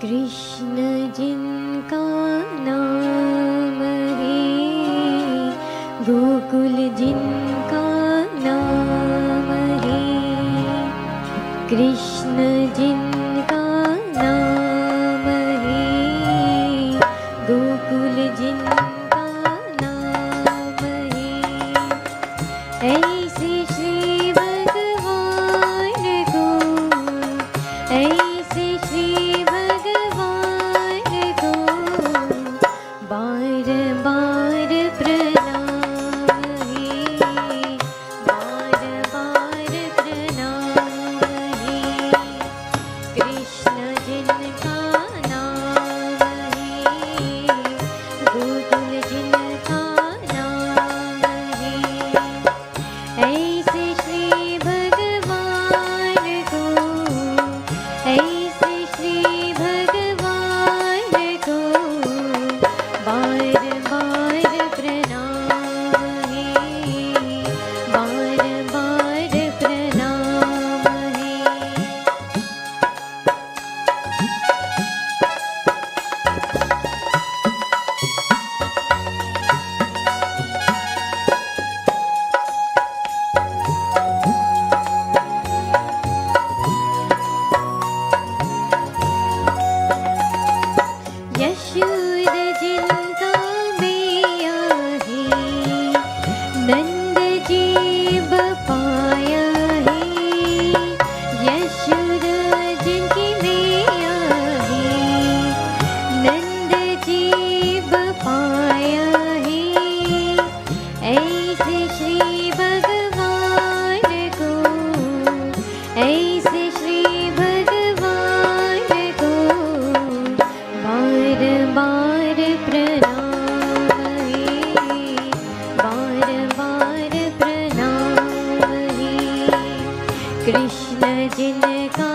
कृष्ण जिनका नाम है, गोकुल जिनका नाम है, कृष्ण जिनका नाम है, गोकुल जिनका नाम है, ऐसे श्री भगवान को, ऐसे श्री भगवान को बार बार प्रणाम है, बार बार प्रणाम है, कृष्ण जिनका नाम है, गोकुल जिनका नाम है, ऐसे श्री भगवान को, ऐसे श्री भगवान को बार बार प्रणाम है, बार बार प्रणाम है। यशोद जिनका मैया है, नंद जी बपाया है, यशोद जिनकी मैया है, नंद जी बपाया है, ऐसे श्री भगवान को, ऐसे श्री भगवान को बार बार प्रणाम है, बार बार प्रणाम है, कृष्ण जिनका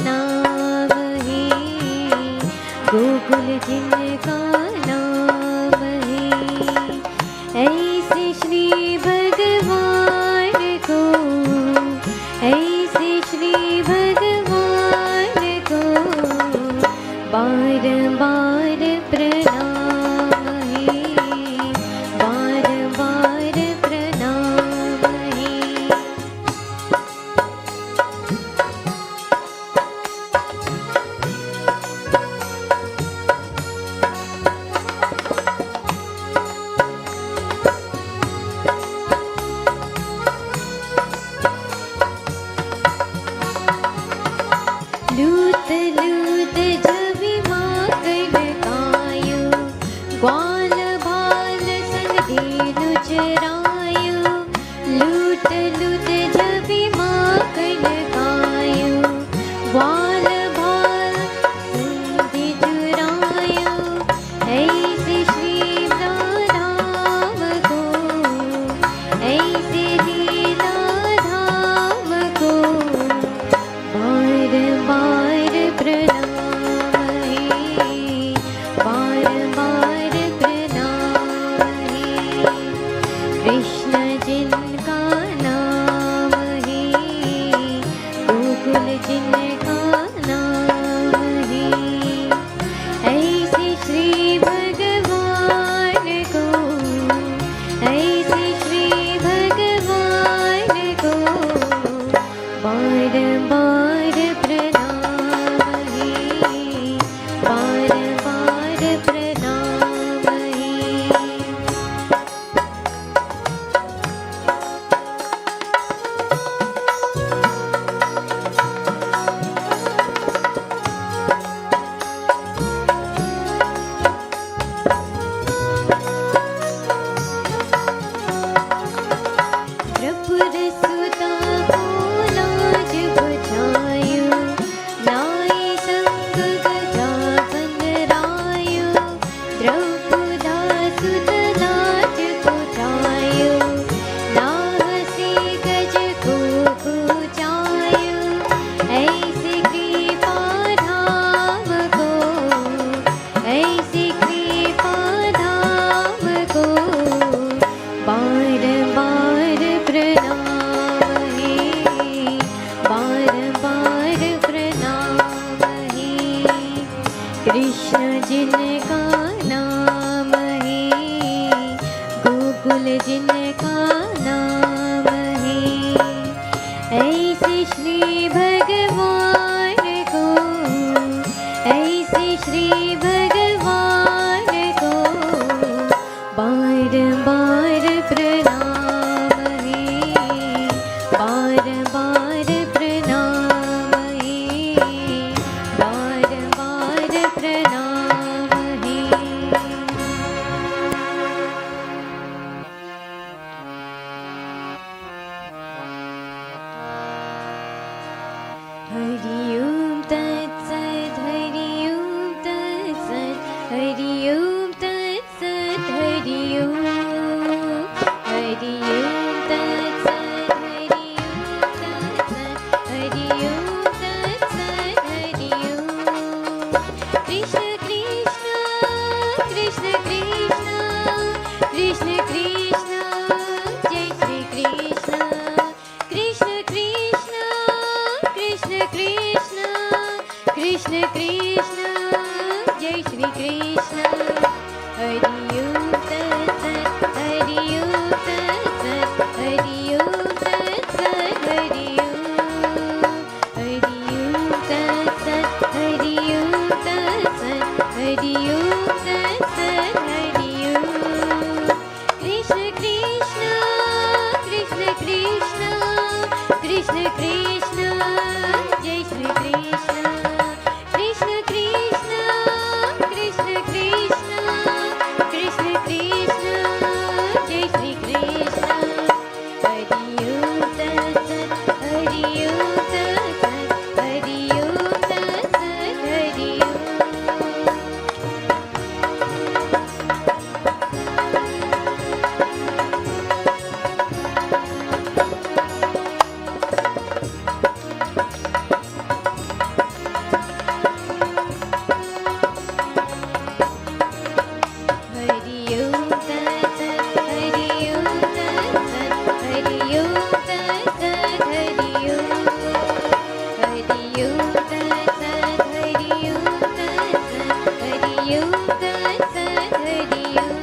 नाम है, गोकुल जिनका नाम है, ऐसे श्री भगवान को, ऐसे श्री भगवान को बार बार प्रणाम है, बार बार प्रणाम है। Hari Om Tat Sat. Hari Om. Krishna Krishna, Krishna Krishna, Krishna Krishna, Jai Shri Krishna. Krishna Krishna, Krishna Krishna, Krishna Krishna, Jai Shri Krishna. Hari Om Tat Sat. Hari Om Tat Sat. Hari Om Tat Sat. Hari Om. Hari Om Tat Sat. Hari Om Tat Sat. Hari Om Tat Sat. Hari Om. Krishna Krishna, Krishna Krishna, Krishna Krishna, Jai Shri Krishna. Krishna Krishna, Krishna Krishna, Krishna Krishna, Jai Shri Krishna. Hari Om Tat Sat. Hari Om Tat Sat. Hari Om Tat Sat. Hari Om. Hari Om Tat Sat. Hari Om Tat Sat. Hari Om Tat Sat. Hari Om. Hari Om Tat Sat. Hari Om Tat Sat. Hari Om Tat Sat. Hari Om.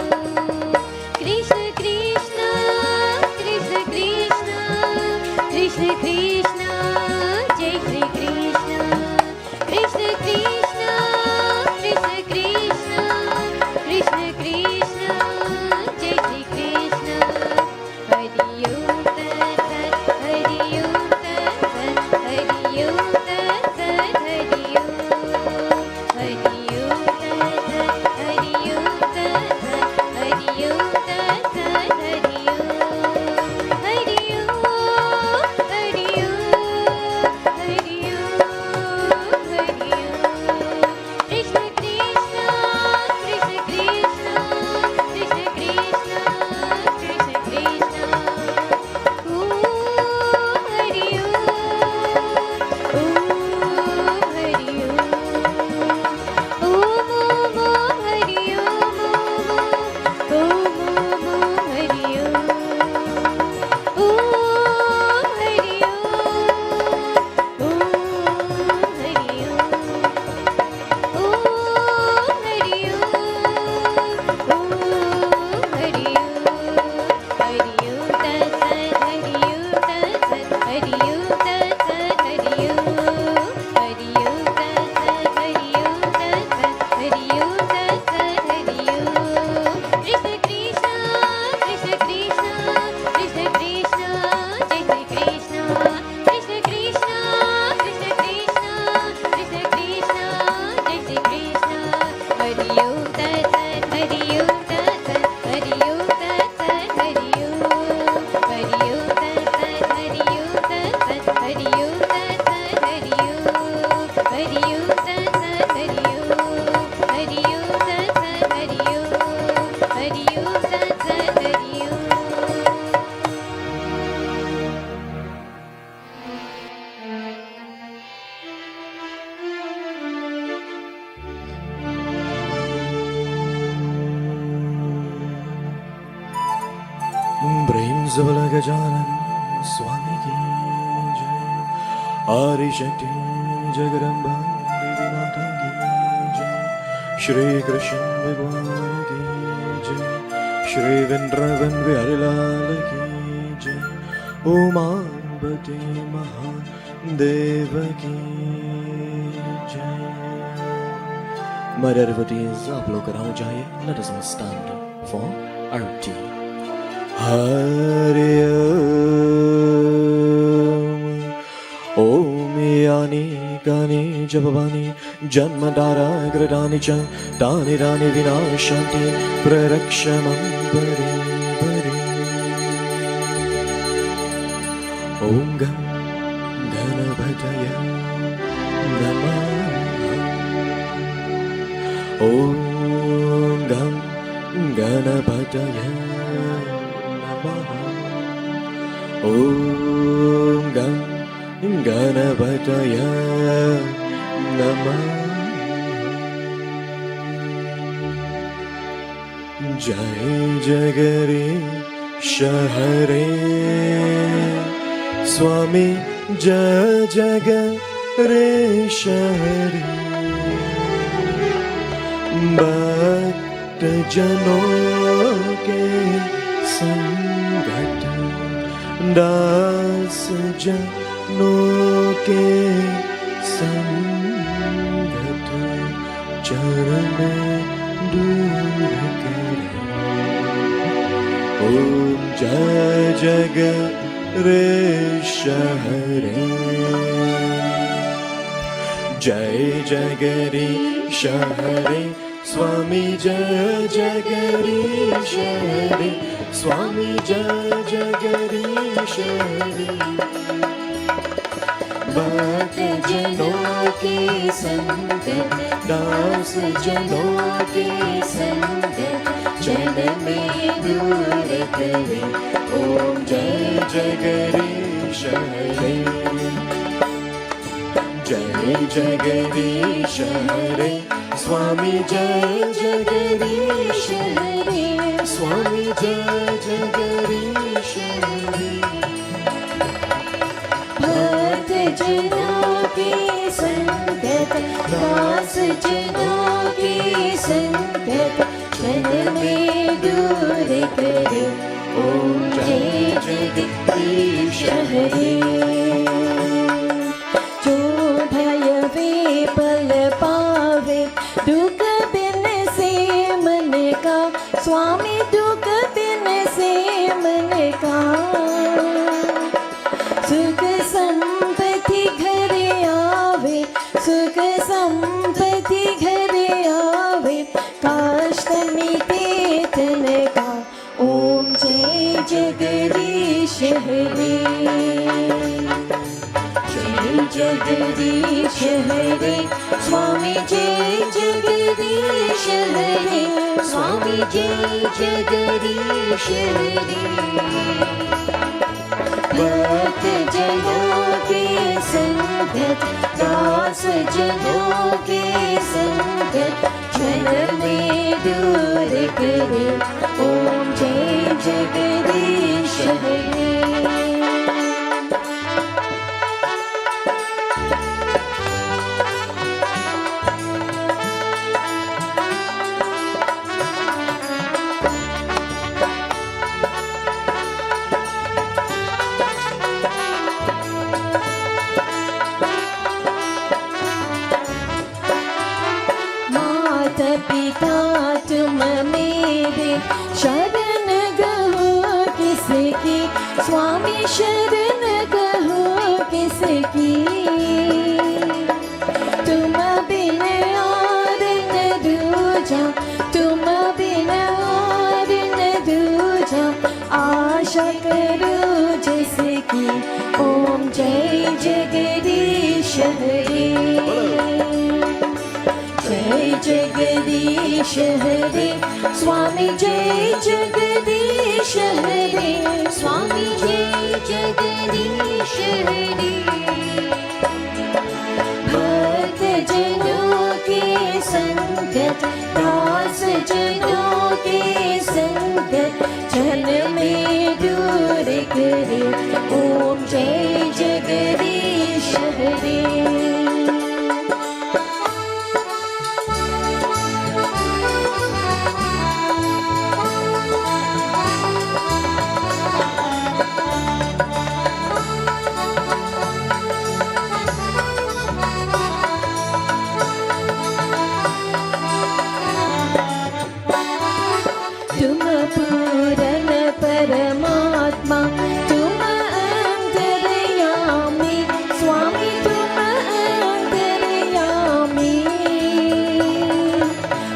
Krishna Krishna, Krishna Krishna, Krishna Krishna, Jai Shri Krishna. Krishna Krishna, Krishna Krishna, Krishna Krishna, Jai Shri Krishna. Hari Om Tat Sat. Hari Om Tat Sat. Hari Om Tat Sat. Hari Om. Hari Om Tat Sat. Hari Om Tat Sat. Hari Om Tat Sat. Hari Om. Hari Om. Hari Om. Hari Om. Hari Om. Krishna Krishna, Krishna Krishna, Krishna Krishna, Krishna Krishna. Om Hari Om. Om Hari Om. Om Hari Om. Om Hari Om. Om Hari Om. Om Hari Om. Om Hari Om. Om Hari Om. Hari Om Tat Sat. Hari Om Tat Sat. Hari Om Tat Sat. Hari Om. Hari Om Tat Sat. Hari Om Tat Sat. Hari Om Tat Sat. Hari Om. Krishna Krishna, Krishna Krishna, Krishna Krishna, Jai Shri Krishna. Krishna Krishna, Krishna Krishna, Krishna Krishna, Jai Shri Krishna. Hari Om Tat Sat. Hari Om Tat Sat. Hari Om Tat Sat. Hari Om. Hari Om Tat Sat. Hari Om Tat Sat. Hari Om Tat Sat. Hari Om. Hari Om Tat Sat. Hari Om. Hari Om Tat Sat. Hari Om. Hari Om Tat Sat. Hari Om. Brain Zola Gajanan Swami ki jai. Adi Shakti Jagadamba Devi Mata ki jai. Shri Krishna Bhagwan ki jai. Shri Vendravan Viharilal ki jai. Umabati Mahadeva ki jai. My dear devotees, आप लोग कराओ जाइए. Let us all stand for arti. Hari Om. Om Yani Gani Javavani Janmadara Gradani Cha Dani Dani Vinashanti Prarakshamam Bari Bari. Om Gam Ganapataya Namah. Om Gam Ganapataya Namah. Om Gam गणपतय नमः। जय जगदीश हरे स्वामी जय जगदीश हरे। भक्त जनों के संगत दास जनों के संगत चरण दूर करे। ओम जय जगदीश हरे। जय जगदीश हरे स्वामी जय जगदीश हरे। स्वामी जय जगदीश हरे। भक्त जनों के संगत दास जनों के संगत जन में दूर करे। ओम जय जगदीश हरे। जय जगदीश हरे स्वामी जय जगदीश हरे। स्वामी जय जगदीश हरे। भक्त जनों के संगत दास जनों के संगत जन में दूर करे। ओम जय जगदीश हरे। जो भय विपल पावे दुख बिन से मन का स्वामी दुख बिन से मन का। सुख संपत्ति घर आवे सुख संपत्ति घर आवे काष्ठ मिटे तन का। ओम जय जगदीश हरे। जय जगदीश हरे स्वामी जय जगदीश हरे। स्वामी जय जगदीश हरे। भक्त जनों के संगत दास जनों के संगत जन में दूर करे। ओम जय जगदीश हरे। पिता तुम मेरे शरण गहो किसकी स्वामी शरण गहो किसकी। तुम बिन और न दूजा तुम बिन और न दूजा आशा करो जिसकी। ओम जय जगदीश हरे। जय जगदीश हरे स्वामी जय जगदीश हरे। स्वामी जय जगदीश हरे। भक्त जनों के संगत दास जनों के संगत जन में दूर करे। ओम जय जगदीश हरे। तुम पूरन परमात्मा तुम अंतर्यामी स्वामी तुम अंतर्यामी।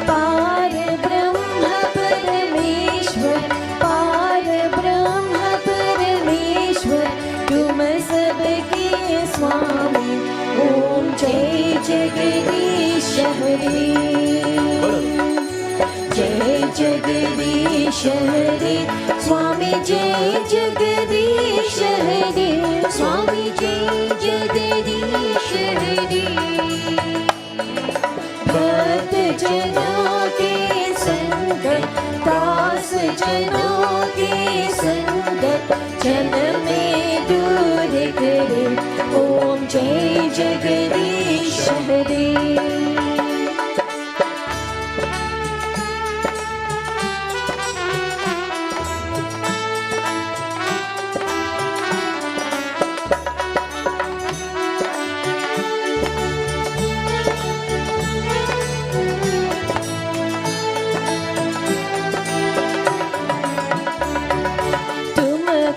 पार ब्रह्म परमेश्वर पार ब्रह्म परमेश्वर तुम सबके स्वामी। ओम जय जगदीश हरे। जय जगदीश हरे स्वामी जय जगदीश हरे। स्वामी जय जगदीश हरे। भक्त जनों के संगत, दास जनों के संगत, जन में दूर करे। ओम जय जगदीश हरे।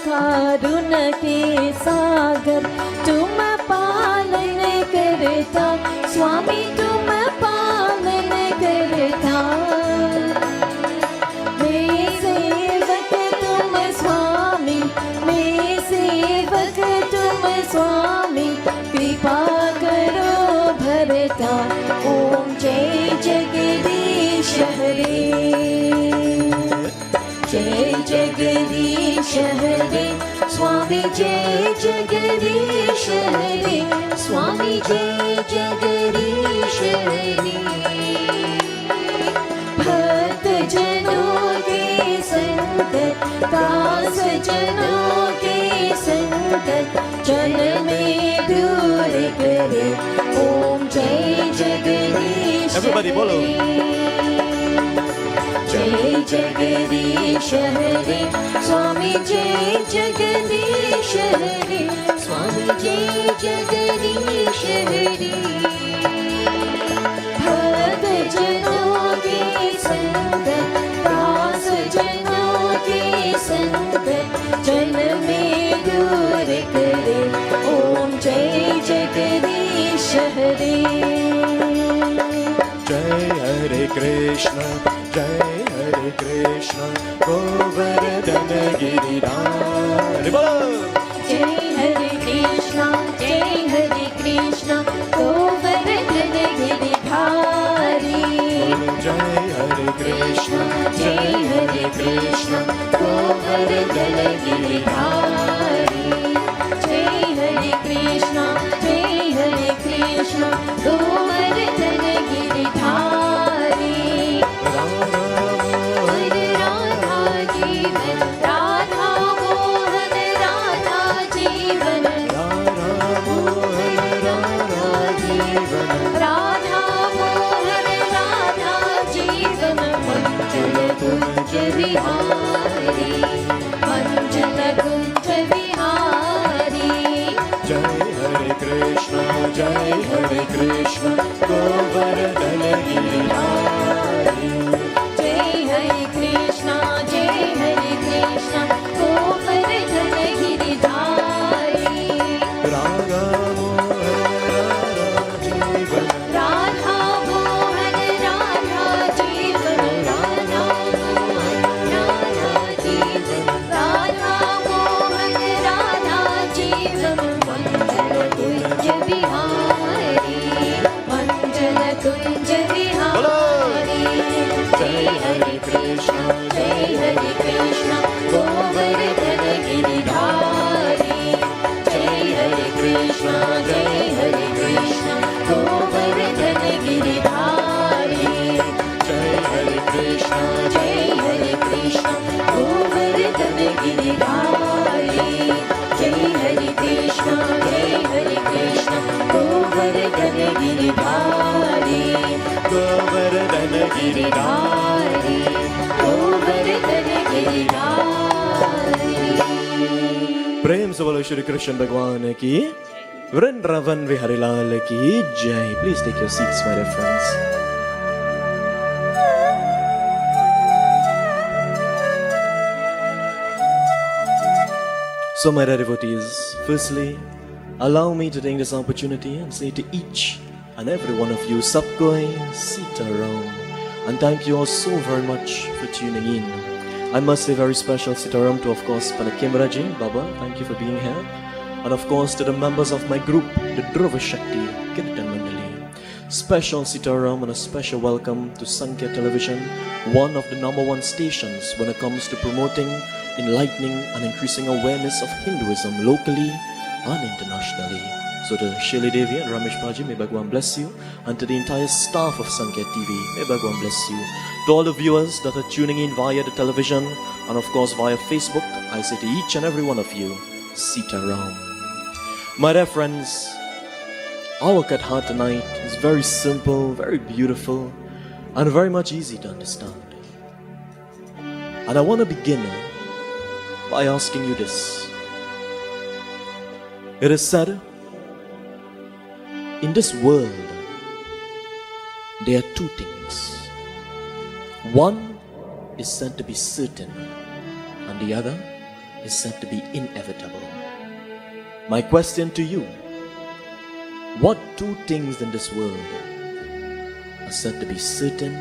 करुण के सागर, तुम पालन करता स्वामी, तुम पालन करता। मेरे सेवक तुम स्वामी, मेरे सेवक तुम स्वामी, कृपा करो भरता। ओम जय जगदीश हरे। जय जगदीश हरे स्वामी, जय जगदीश हरे स्वामी, जय जगदीश हरे। भक्त जनों के संगत, दास जनों के संगत, जन में दूर करे। ओम जय जगदीश हरे। जय जगदीश हरे स्वामी, जय जगदीश हरे स्वामी, जय जगदीश हरे। भक्त जनों के संगत, दास जनों के संगत, जन में दूर करे। ओम जय जगदीश हरे। जय हरे कृष्ण, जय हरे कृष्ण, गोवर्धन गिरिधारी। जय हरे कृष्ण, जय हरे कृष्ण, गोवर्धन गिरिधारी। जय हरे कृष्ण, जय हरे कृष्ण, गोवर्धन गिरिधारी। जय हरे कृष्ण, जय हरे कृष्ण, गोवर्धन गिरिधारी। बिहारी मंजन कुंज बिहारी। जय हरे कृष्ण, जय हरे कृष्ण, गोवर्धन गिरिधारी। जय हरे कृष्ण, जय हरे कृष्ण, गोवर्धन गिरिधारी। राधा मोहन राधा जीवन, राधा मोहन राधा जीवन, मंजन कुंज बिहारी मंजन कुंज बिहारी। जय हरे कृष्ण, जय हरे कृष्ण, गोवर्धन गिरिधारी। जय हरे कृष्ण, जय हरे कृष्ण, गोवर्धन गिरिधारी। जय हरे कृष्ण, जय हरे कृष्ण, गोवर्धन गिरिधारी। जय हरे कृष्ण, जय हरे कृष्ण, गोवर्धन गिरिधारी। गोवर्धन गिरिधारी। गोवर्धन गिरिधारी। प्रेम से बोलो श्री कृष्ण भगवान की, वृंदावन विहारी लाल की जय। Please take your seats my dear friends. So my dear devotees, firstly, allow me to take this opportunity and say to each and every one of you, Sabkoi Sitaram, and thank you all so very much for tuning in. I must say very special Sitaram to, of course, Panakimraji, Baba, thank you for being here, and of course to the members of my group, the Dhruva Shakti Kirtan Mandali. Special Sitaram and a special welcome to Sankhya Television, one of the #1 stations when it comes to promoting, enlightening and increasing awareness of Hinduism locally and internationally. So to Shirley Devi and Ramesh Paji, may Bhagwan bless you. And to the entire staff of Sankhya TV, may Bhagwan bless you. To all the viewers that are tuning in via the television and of course via Facebook, I say to each and every one of you, Sita Ram. My dear friends, our Katha tonight is very simple, very beautiful, and very much easy to understand. And I want to begin by asking you this. It is said, in this world, there are two things. One is said to be certain, and the other is said to be inevitable. My question to you, what two things in this world are said to be certain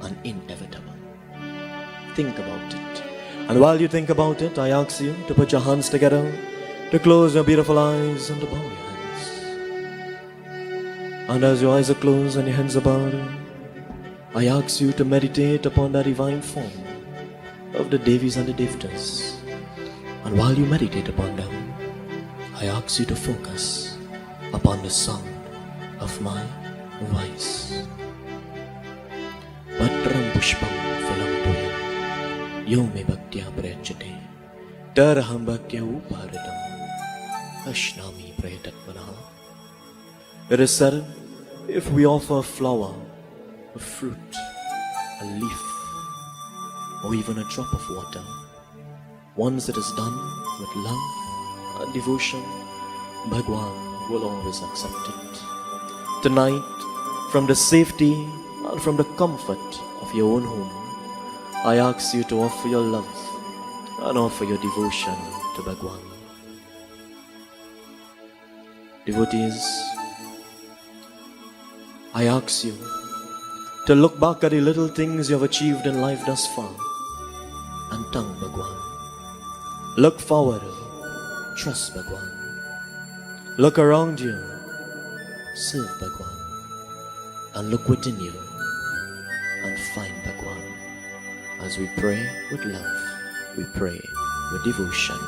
and inevitable? Think about it. And while you think about it, I ask you to put your hands together, to close your beautiful eyes and to bow your hands. And as your eyes are closed and your hands are bowed, I ask you to meditate upon the divine form of the Devis and the Devtas. And while you meditate upon them, I ask you to focus upon the sound of my voice. Patram pushpam phalam tuyam yo me bhaktya prayachate taraham bhaktya uparadam ashnami prayatatmana. It is said, if we offer a flower, a fruit, a leaf, or even a drop of water, once it is done with love and devotion, Bhagwan will always accept it. Tonight, from the safety and from the comfort of your own home, I ask you to offer your love and offer your devotion to Bhagwan. Devotees, I ask you to look back at the little things you have achieved in life thus far and thank Bhagwan. Look forward, trust Bhagwan. Look around you, serve Bhagwan. And look within you and find Bhagwan. As we pray with love, we pray with devotion.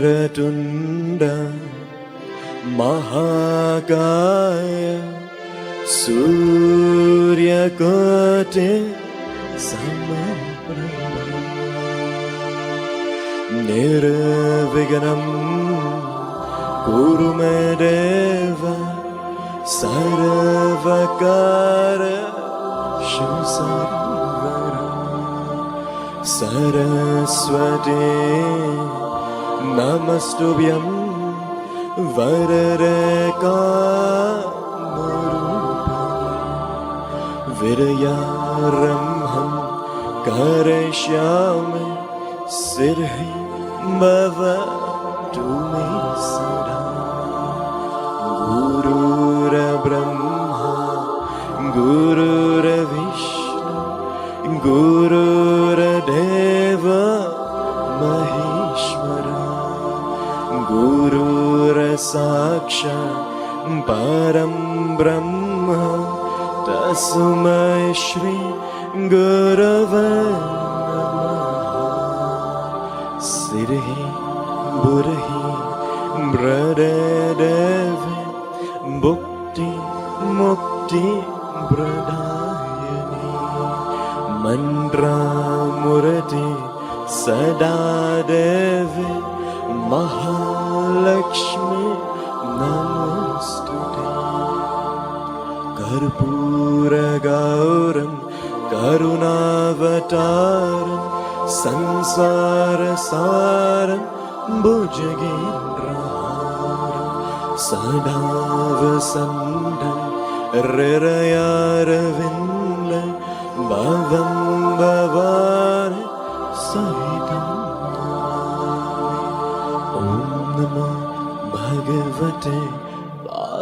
Vakaratunda Mahakaya Surya Kote Samaprabha Nirviganam Kurumedeva Sarvakara Shusarvara Saraswati Namastubhyam Varareka Marupam Virayaramham Kareshyame Sirhi Bhava Tumi Sada Gurura Brahma Gurura Vishnu Gurura Deva Maheshwara Gurura Saksha Param Brahma Tasmai Shri Gurave Namaha Sirhi Burhi Bradedevi Bhukti Mukti Bradayani Mandra Murati Sada Devi Mahalakshmi Namostute Karpura Gauram Karunavataram Sansara Saram Bhujagendraharam Sadavasandam Rirayaravinda Bhavam Bhavare Sahitam Om Namo Bhagavate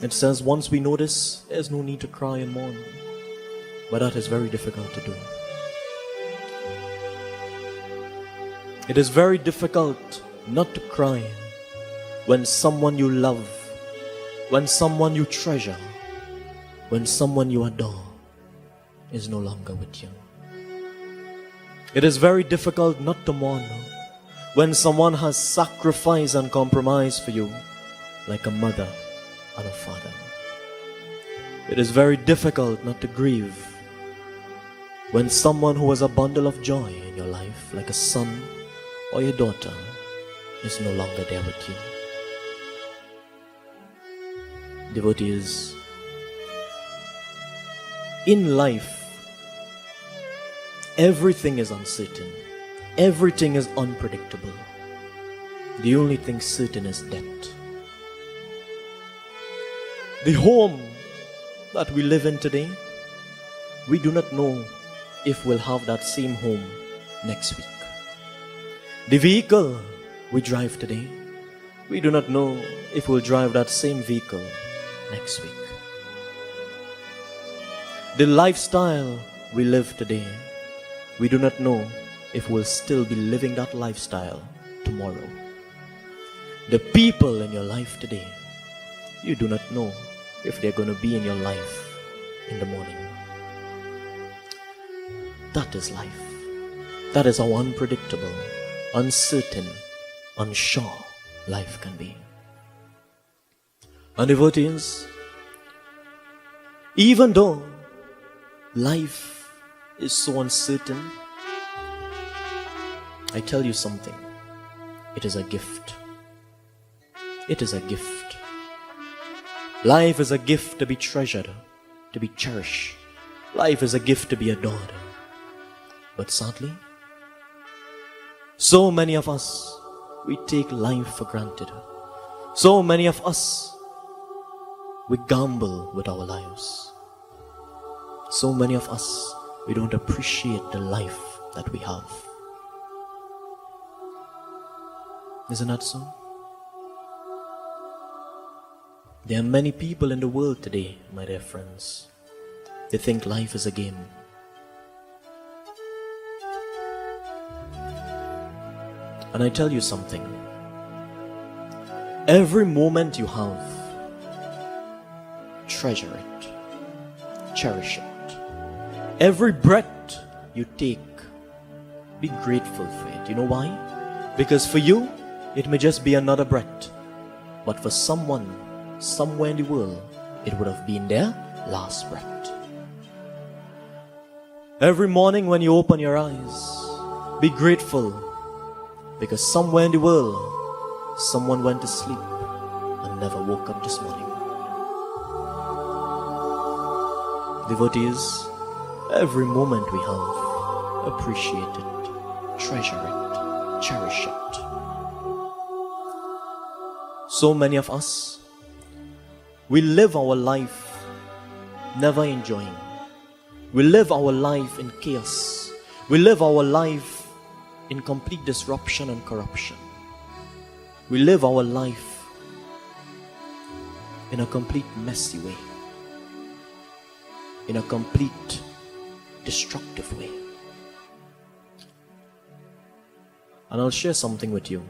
It says once we know this, there's no need to cry and mourn. But that is very difficult to do. It is very difficult not to cry when someone you love, when someone you treasure, when someone you adore is no longer with you. It is very difficult not to mourn when someone has sacrificed and compromised for you, like a mother and a father. It is very difficult not to grieve when someone who was a bundle of joy in your life, like a son or your daughter, is no longer there with you. Devotees, in life, everything is uncertain. Everything is unpredictable. The only thing certain is death. The home that we live in today, we do not know if we'll have that same home next week. The vehicle we drive today, we do not know if we'll drive that same vehicle next week. The lifestyle we live today, we do not know if we'll still be living that lifestyle tomorrow. The people in your life today, you do not know if they're going to be in your life in the morning. That is life. That is how unpredictable, uncertain, unsure life can be. And devotees, even though life is so uncertain, I tell you something, it is a gift. It is a gift. Life is a gift to be treasured, to be cherished. Life is a gift to be adored. But sadly, so many of us, we take life for granted. So many of us, we gamble with our lives. So many of us, we don't appreciate the life that we have. Isn't that so? There are many people in the world today, my dear friends. They think life is a game. And I tell you something. Every moment you have, treasure it. Cherish it. Every breath you take, be grateful for it. You know why? Because for you, it may just be another breath. But for someone, somewhere in the world, it would have been their last breath. Every morning when you open your eyes, be grateful. Because somewhere in the world, someone went to sleep and never woke up this morning. Devotees, every moment we have, appreciate it, treasure it, cherish it. So many of us, we live our life never enjoying. We live our life in chaos. We live our life in complete disruption and corruption. We live our life in a complete messy way, in a complete destructive way. And I'll share something with you.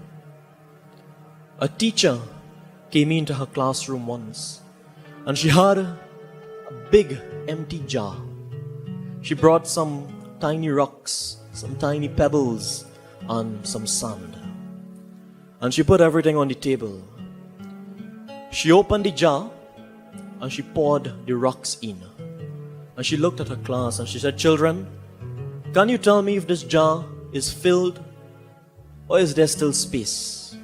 A teacher came into her classroom once and she had a big empty jar. She brought some tiny rocks, some tiny pebbles, and some sand. And she put everything on the table. She opened the jar and she poured the rocks in. And she looked at her class and she said, "Children, can you tell me if this jar is filled or is there still space?"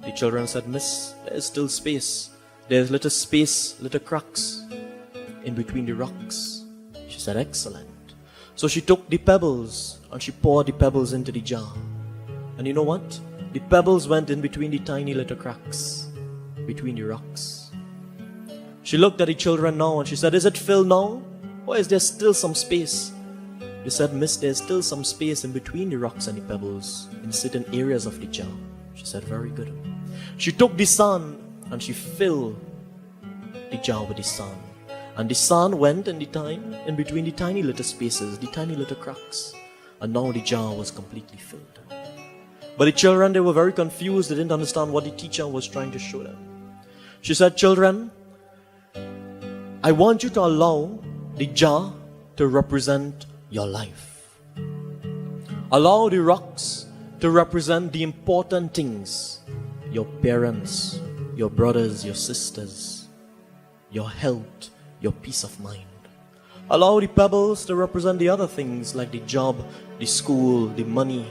The children said, "Miss, there is still space. There's little space, little cracks in between the rocks." She said, "Excellent." So she took the pebbles and she poured the pebbles into the jar. And you know what? The pebbles went in between the tiny little cracks, between the rocks. She looked at the children now and she said, "Is it filled now? Or is there still some space?" They said, "Miss, there's still some space in between the rocks and the pebbles in certain areas of the jar." She said, "Very good." She took the sand and she filled the jar with the sun. And the sun went in between the tiny little spaces, the tiny little cracks. And now the jar was completely filled. But the children, they were very confused. They didn't understand what the teacher was trying to show them. She said, children, I want you to allow the jar to represent your life. Allow the rocks to represent the important things. Your parents, your brothers, your sisters, your health, your peace of mind. Allow the pebbles to represent the other things like the job, the school, the money.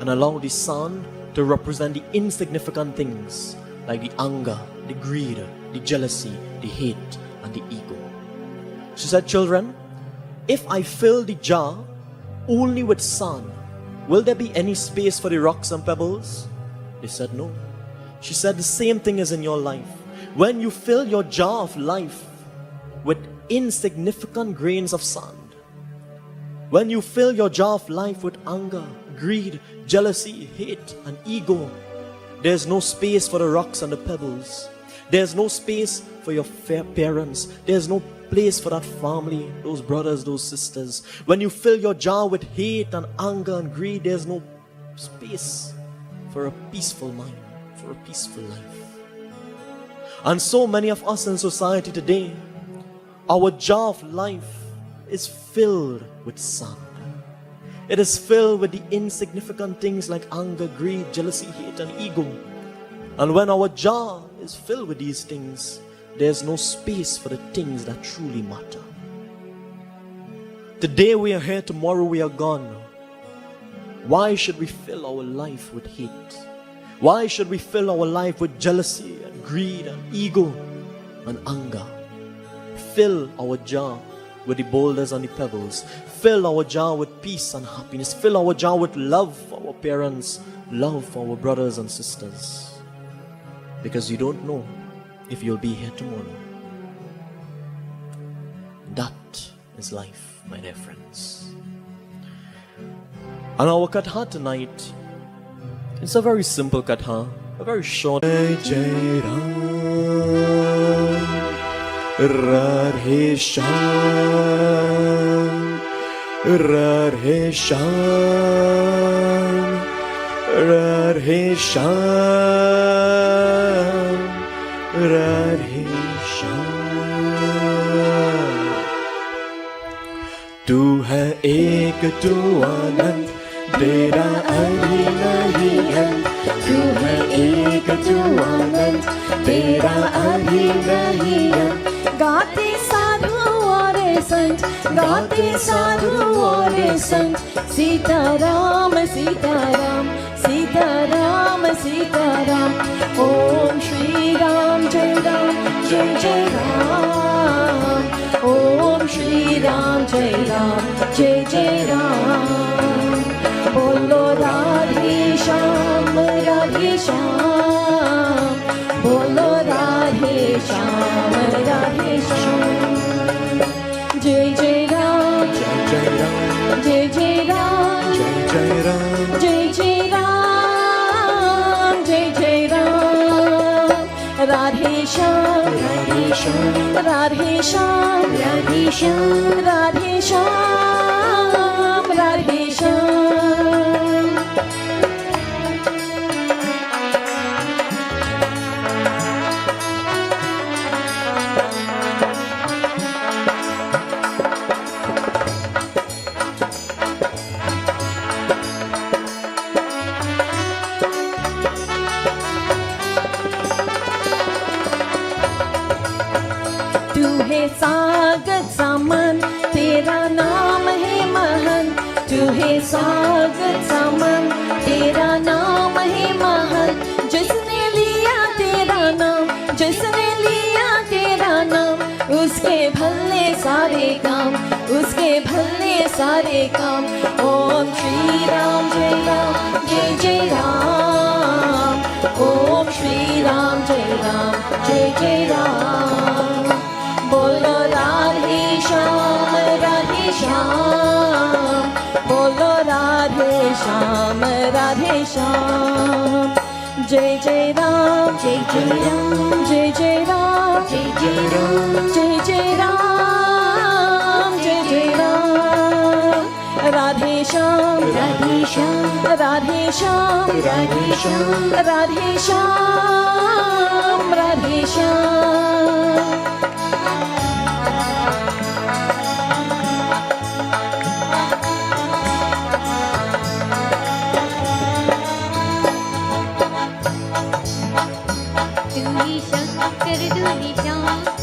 And allow the sun to represent the insignificant things like the anger, the greed, the jealousy, the hate, and the ego. She said, children, if I fill the jar only with sun, will there be any space for the rocks and pebbles? They said no. She said the same thing is in your life. When you fill your jar of life with insignificant grains of sand, when you fill your jar of life with anger, greed, jealousy, hate, and ego, there's no space for the rocks and the pebbles. There's no space for your parents. There's no place for that family, those brothers, those sisters. When you fill your jar with hate and anger and greed, there's no space for a peaceful mind, for a peaceful life. And so many of us in society today, our jar of life is filled with sand. It is filled with the insignificant things like anger, greed, jealousy, hate, and ego. And when our jar is filled with these things, there's no space for the things that truly matter. Today we are here, tomorrow we are gone. Why should we fill our life with hate? Why should we fill our life with jealousy and greed and ego and anger? Fill our jar with the boulders and the pebbles. Fill our jar with peace and happiness. Fill our jar with love for our parents, love for our brothers and sisters. Because you don't know if you'll be here tomorrow. That is life, my dear friends. And our katha tonight, it's a very simple katha, a very short. Ajay Radhe Shyam, Radhe Shyam, Radhe Shyam, Radhe Shyam. तू है एक तू आनंद, तेरा अभी नहीं है. तू है एक तू आनंद, तेरा अभी नहीं है. गाते साधु और संत, गाते साधु और संत, सीताराम सीताराम सीताराम सीताराम. ओम श्री राम जय राम जय जय राम. ओम श्री राम जय राम. बोलो राधे श्याम राधे श्याम. बोलो राधे श्याम राधे श्याम. जय जय राम जय जय राम जय जय राम जय जय राम जय जय राम जय जय राम. राधे श्याम राधे श्याम राधे श्याम राधे श्याम राधे श्याम राधे श्याम. सागत सामन, तेरा नाम है महन. तू है सागत सामन, तेरा नाम है महन. जिसने लिया तेरा नाम, जिसने लिया तेरा नाम, उसके भले सारे काम, उसके भले सारे काम. ओम श्री राम जय जय राम. ओम श्री राम जय जय राम. बोलो राधे श्याम राधे श्याम. बोलो Radhe Shyam Radhe Shyam. Jai Jai Ram, Jai Jai Ram, Jai Jai Ram, Jai Jai Ram, Jai Jai Ram, Jai Jai Ram. Radhe Shyam, Radhe Shyam, Radhe Shyam, Radhe Shyam, Radhe Shyam, Radhe Shyam.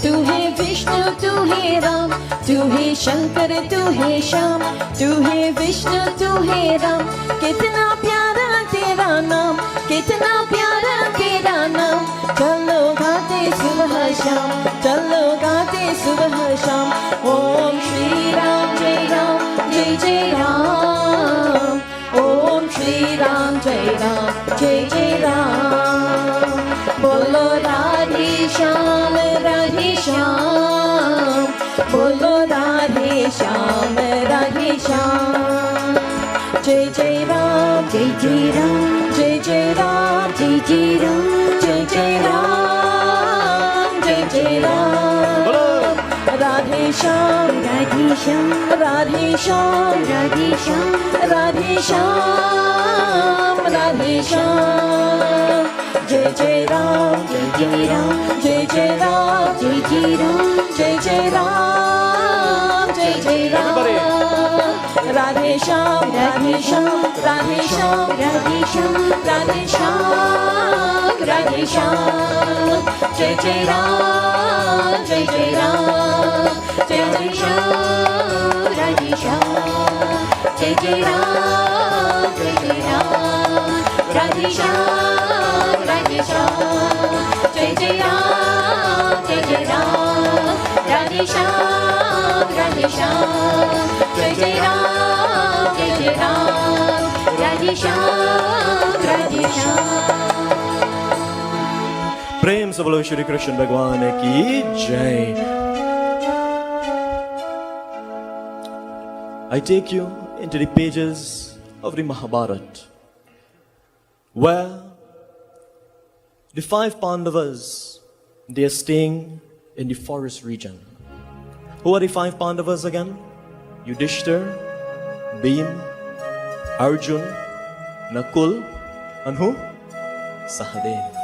तू है विष्णु तू है राम, तू है शंकर तू है श्याम, तू है विष्णु तू है राम. कितना प्यारा तेरा नाम, कितना प्यारा तेरा नाम. चलो गाते सुबह शाम, चलो गाते सुबह शाम. ओम श्री राम जय राम, जय जय राम. ओम श्री राम जय राम, जय जय राम. बोलो राधे श्याम, राधे श्याम. बोलो राधे श्याम, राधे श्याम. जय जय राम, जय जय राम, जय जय राम, जय जय राम, जय जय राम, जय जय राम. राधे श्याम, राधे श्याम, राधे श्याम, राधे श्याम, राधे श्याम, राधे श्याम. जय जय राम, जय जय राम, जय जय राम, जय जय राम, जय जय राम, जय जय राम. राधे श्याम, राधे श्याम, राधे श्याम, राधे श्याम, राधे श्याम, राधे श्याम. जय जय राम, जय जय राम, जय जय श्याम, राधे श्याम. जय जय राम, जय जय राम, राधे श्याम, राधे श्याम. जय जय राम, जय जय राम, राधे श्याम, राधे श्याम. जय जय राम, जय जय राम, राधे श्याम, राधे श्याम. प्रेम से बोलो श्री कृष्ण भगवान की जय. I take you into the pages of the Mahabharata, where the 5 Pandavas, they are staying in the forest region. Who are the 5 Pandavas again? Yudhisthira, Bhim, Arjun, Nakul, and who? Sahadev.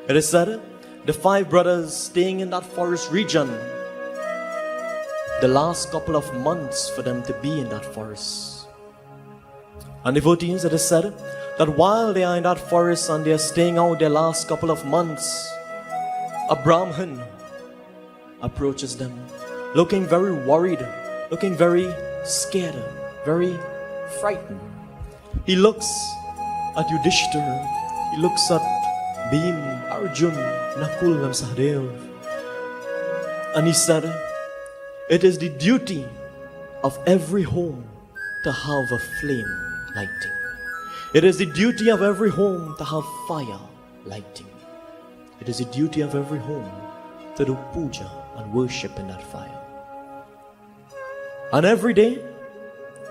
It is said, the 5 brothers staying in that forest region, the last couple of months for them to be in that forest. And devotees, it is said that while they are in that forest and they are staying out their last couple of months, a Brahmin approaches them, looking very worried, looking very scared, very frightened. He looks at Yudhisthira, he looks at Bhim, Arjun, Nakul and Sahadev, and he said, it is the duty of every home to have a flame lighting. It is the duty of every home to have fire lighting. It is the duty of every home to do puja and worship in that fire. And every day,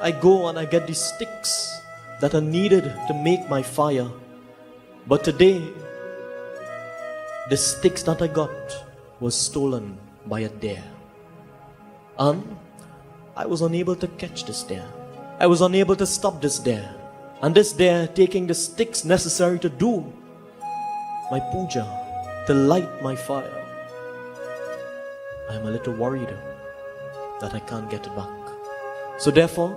I go and I get the sticks that are needed to make my fire. But today, the sticks that I got was stolen by a deer. And I was unable to catch this deer. I was unable to stop this deer. And this deer taking the sticks necessary to do my puja, to light my fire. I am a little worried that I can't get it back. So therefore,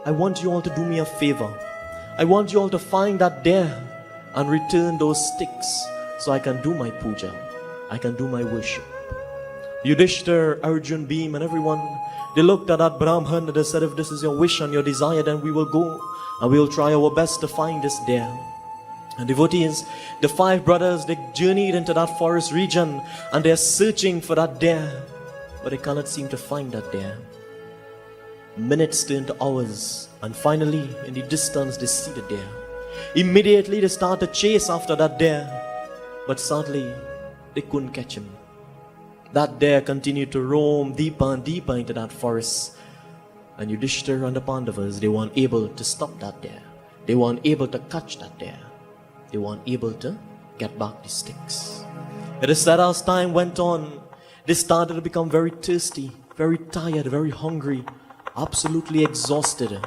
I want you all to do me a favor. I want you all to find that deer and return those sticks so I can do my puja. I can do my worship. Yudhisthira, Arjun, Bhim and everyone, they looked at that Brahman and they said, if this is your wish and your desire, then we will go and we will try our best to find this deer. And devotees, the 5 brothers, they journeyed into that forest region and they are searching for that deer, but they cannot seem to find that deer. Minutes turn to hours, and finally in the distance they see the deer. Immediately they start to chase after that deer, but sadly they couldn't catch him. That deer continued to roam deeper and deeper into that forest, and Yudhisthira and the Pandavas, they weren't able to stop that deer. They weren't able to catch that deer. they weren't able to get back the sticks. It is said as time went on, they started to become very thirsty, very tired, very hungry, absolutely exhausted.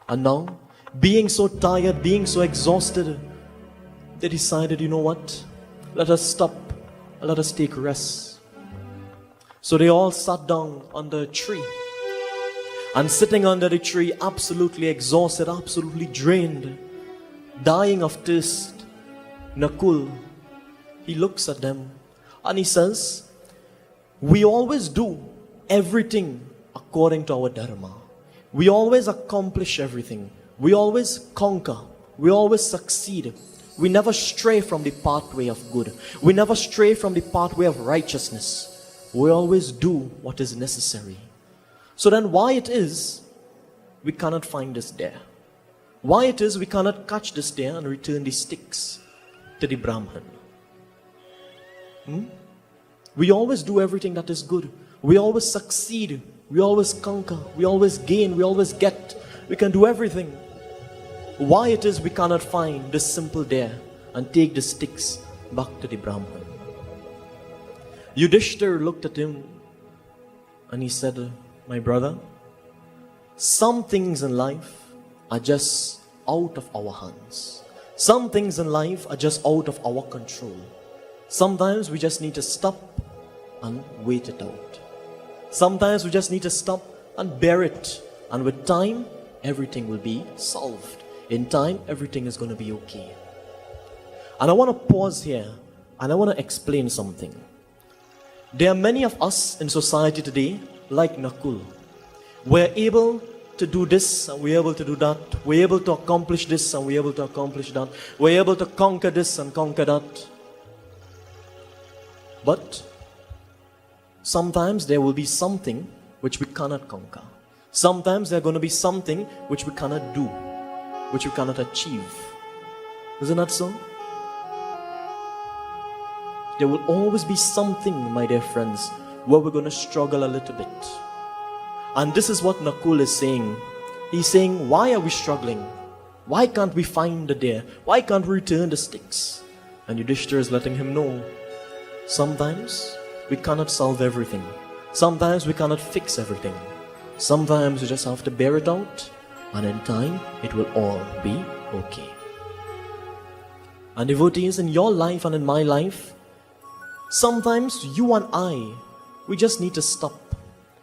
And now, being so tired, being so exhausted, they decided, you know what? Let us stop and let us take rest. So they all sat down under a tree. And sitting under the tree, absolutely exhausted, absolutely drained, dying of thirst, Nakul, he looks at them and he says, we always do everything according to our dharma. We always accomplish everything. We always conquer. We always succeed. We never stray from the pathway of good. We never stray from the pathway of righteousness. We always do what is necessary. So then why it is we cannot find this there? Why it is we cannot catch this there and return the sticks to the Brahman? We always do everything that is good. We always succeed. We always conquer. We always gain. We always get. We can do everything. Why it is we cannot find this simple dare and take the sticks back to the Brahman? Yudhisthira looked at him and he said, my brother, some things in life are just out of our hands. Some things in life are just out of our control. Sometimes we just need to stop and wait it out. Sometimes we just need to stop and bear it. And with time, everything will be solved. In time, everything is going to be okay. And I want to pause here and I want to explain something. There are many of us in society today, like Nakul. We're able to do this and we're able to do that. We're able to accomplish this and we're able to accomplish that. We're able to conquer this and conquer that. But sometimes there will be something which we cannot conquer. Sometimes there's going to be something which we cannot do, which we cannot achieve. Isn't that so? There will always be something, my dear friends, where we're going to struggle a little bit. And this is what Nakul is saying. He's saying, why are we struggling? Why can't we find the dare? Why can't we return the sticks? And Yudhisthira is letting him know, sometimes we cannot solve everything. Sometimes we cannot fix everything. Sometimes we just have to bear it out, and in time, it will all be okay. And devotees, in your life and in my life, sometimes you and I, we just need to stop.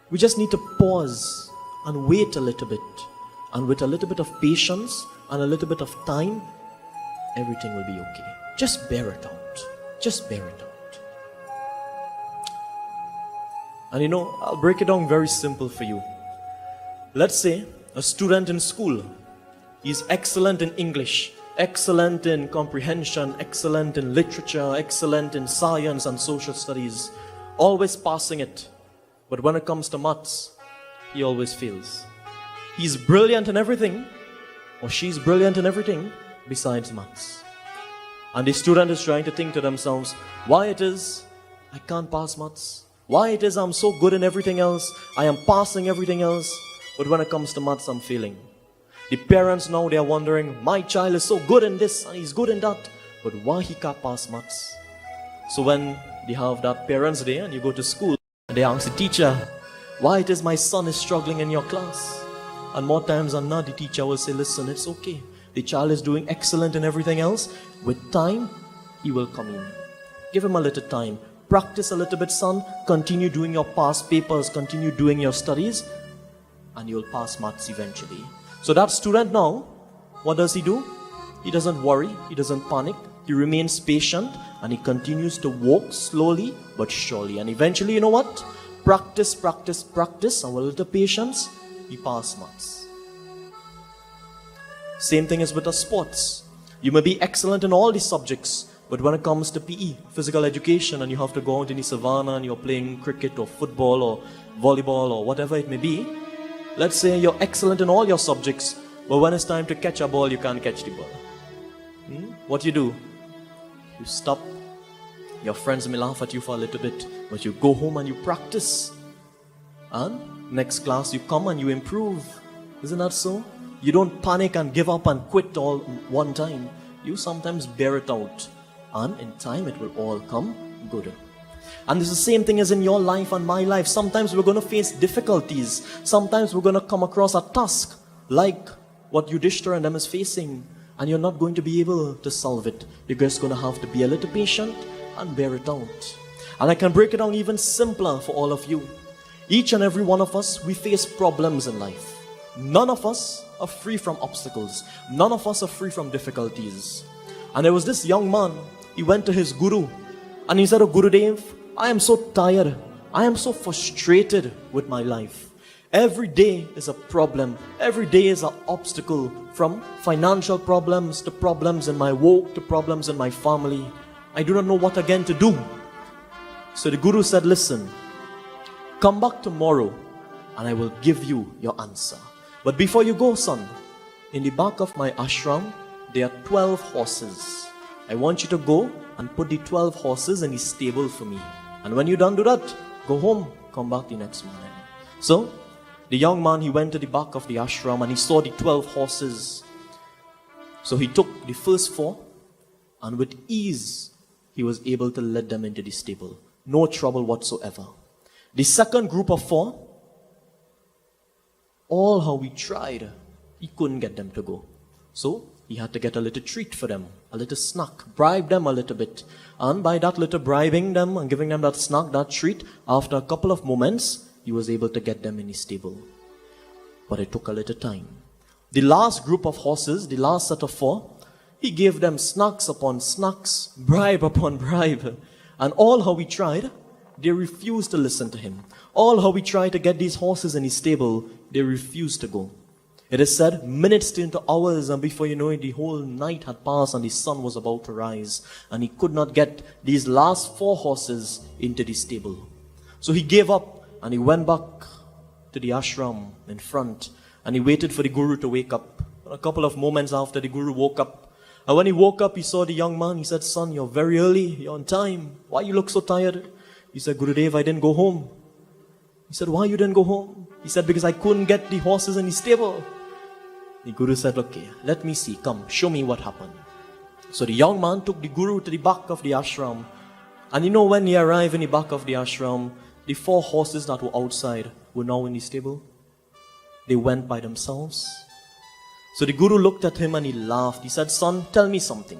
We just need to pause and wait a little bit. And with a little bit of patience and a little bit of time, everything will be okay. Just bear it out. Just bear it out. And you know, I'll break it down very simple for you. Let's say a student in school is excellent in English, excellent in comprehension, excellent in literature, excellent in science and social studies, always passing it. But when it comes to maths, he always fails. He's brilliant in everything, or she's brilliant in everything besides maths. And the student is trying to think to themselves, why it is I can't pass maths? Why it is I'm so good in everything else, I am passing everything else, but when it comes to maths, I'm failing. The parents now, they are wondering, my child is so good in this and he's good in that, but why he can't pass maths? So when they have that parents' day and you go to school, they ask the teacher, why it is my son is struggling in your class? And more times than not, the teacher will say, listen, it's okay. The child is doing excellent in everything else. With time, he will come in. Give him a little time. Practice a little bit, son. Continue doing your past papers. Continue doing your studies. And you'll pass maths eventually. So that student now, what does he do? He doesn't worry. He doesn't panic. He remains patient. And he continues to walk slowly but surely. And eventually, you know what? Practice, practice, practice. And with a little patience, he passes maths. Same thing is with the sports. You may be excellent in all these subjects, but when it comes to PE, physical education, and you have to go out in the savannah and you're playing cricket or football or volleyball or whatever it may be, let's say you're excellent in all your subjects, but when it's time to catch a ball, you can't catch the ball. What you do? You stop. Your friends may laugh at you for a little bit, but you go home and you practice. And next class you come and you improve. Isn't that so? You don't panic and give up and quit all one time. You sometimes bear it out, and in time it will all come good. And it's the same thing as in your life and my life. Sometimes we're going to face difficulties. Sometimes we're going to come across a task like what Yudhisthira and them is facing, and you're not going to be able to solve it. You're just going to have to be a little patient and bear it out. And I can break it down even simpler for all of you. Each and every one of us, we face problems in life. None of us are free from obstacles. None of us are free from difficulties. And there was this young man, he went to his guru and he said, "Oh Gurudev, I am so tired. I am so frustrated with my life. Every day is a problem. Every day is an obstacle, from financial problems to problems in my work to problems in my family. I do not know what again to do." So the guru said, "Listen, come back tomorrow and I will give you your answer. But before you go, son, in the back of my ashram, there are 12 horses. I want you to go and put the 12 horses in the stable for me. And when you done do that, go home, come back the next morning." So the young man, he went to the back of the ashram and he saw the 12 horses. So he took the first 4 and with ease, he was able to lead them into the stable. No trouble whatsoever. The second group of 4, all how we tried, he couldn't get them to go. So he had to get a little treat for them, a little snack, bribe them a little bit. And by that little bribing them and giving them that snack, that treat, after a couple of moments, he was able to get them in his stable. But it took a little time. The last group of horses, the last set of 4, he gave them snacks upon snacks, bribe upon bribe. And all how he tried, they refused to listen to him. All how he tried to get these horses in his stable, they refused to go. It is said, minutes turned to hours, and before you know it, the whole night had passed and the sun was about to rise. And he could not get these last 4 horses into the stable. So he gave up and he went back to the ashram in front and he waited for the guru to wake up. A couple of moments after, the guru woke up. And when he woke up, he saw the young man. He said, "Son, you're very early. You're on time. Why you look so tired?" He said, "Gurudev, I didn't go home." He said, "Why you didn't go home?" He said, "Because I couldn't get the horses in the stable." The guru said, "Okay, let me see. Come, show me what happened." So the young man took the guru to the back of the ashram. And you know, when he arrived in the back of the ashram, the 4 horses that were outside were now in the stable. They went by themselves. So the guru looked at him and he laughed. He said, "Son, tell me something.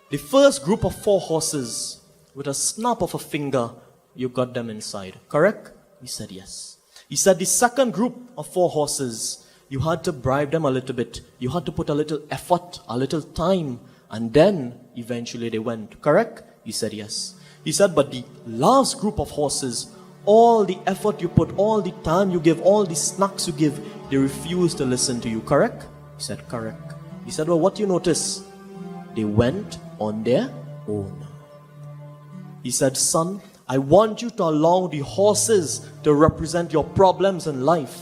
The first group of 4 horses, with a snap of a finger, you got them inside, correct?" He said, "Yes." He said, "The second group of 4 horses, you had to bribe them a little bit. You had to put a little effort, a little time, and then eventually they went, correct?" He said, "Yes." He said, "But the last group of horses, all the effort you put, all the time you give, all the snacks you give, they refused to listen to you, correct?" He said, "Correct." He said, "Well, what you notice? They went on their own." He said, "Son, I want you to allow the horses to represent your problems in life."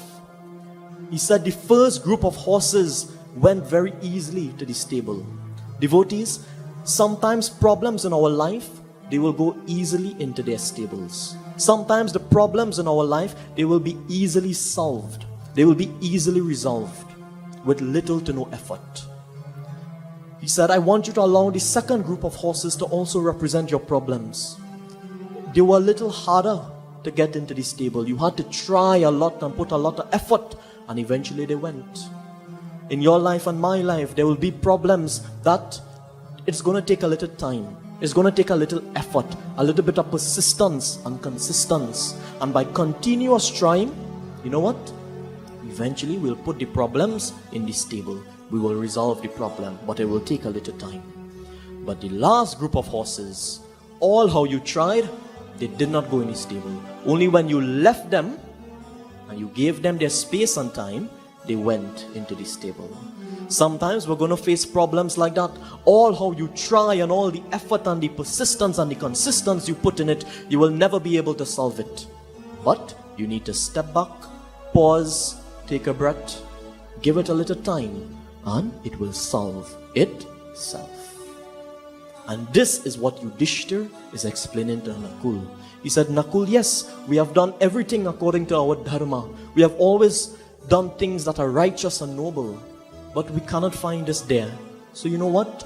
He said, the first group of horses went very easily to the stable. Devotees, sometimes problems in our life, they will go easily into their stables. Sometimes the problems in our life, they will be easily solved. They will be easily resolved with little to no effort. He said, "I want you to allow the second group of horses to also represent your problems. They were a little harder to get into the stable. You had to try a lot and put a lot of effort, and eventually they went." In your life and my life, there will be problems that it's going to take a little time. It's going to take a little effort, a little bit of persistence and consistency. And by continuous trying, you know what? Eventually, we'll put the problems in the stable. We will resolve the problem, but it will take a little time. But the last group of horses, all how you tried, they did not go in the stable. Only when you left them and you gave them their space and time, they went into the stable. Sometimes we're going to face problems like that. All how you try and all the effort and the persistence and the consistency you put in it, you will never be able to solve it. But you need to step back, pause, take a breath, give it a little time, and it will solve itself. And this is what Yudhisthira is explaining to Nakul. He said, "Nakul, yes, we have done everything according to our dharma. We have always done things that are righteous and noble, but we cannot find this there. So you know what?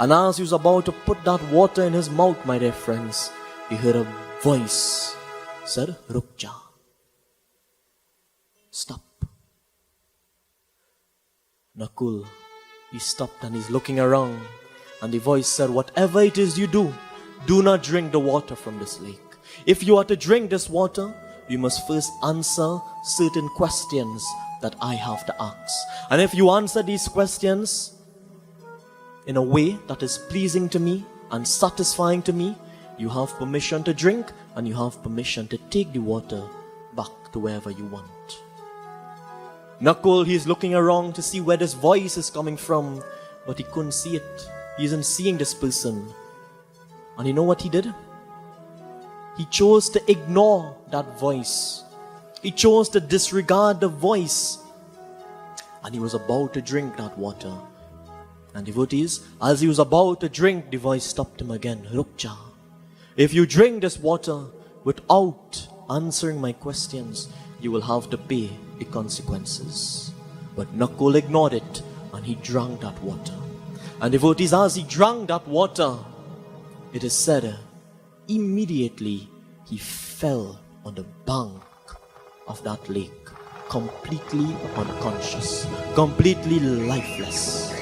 And as he was about to put that water in his mouth, my dear friends, he heard a voice said, Rukja. Stop. Nakul, he stopped and he's looking around. And the voice said, whatever it is you do not drink the water from this lake. If you are to drink this water, you must first answer certain questions that I have to ask. And if you answer these questions in a way that is pleasing to me and satisfying to me, you have permission to drink and you have permission to take the water back to wherever you want. Nakul, he's looking around to see where this voice is coming from, but he couldn't see it. He isn't seeing this person. And you know what he did? He chose to ignore that voice. He chose to disregard the voice. And he was about to drink that water. And devotees, as he was about to drink, the voice stopped him again. Rukja, if you drink this water without answering my questions, you will have to pay the consequences. But Nakul ignored it and he drank that water. And devotees, as he drank that water, it is said, immediately he fell on the bank of that lake, completely unconscious, completely lifeless.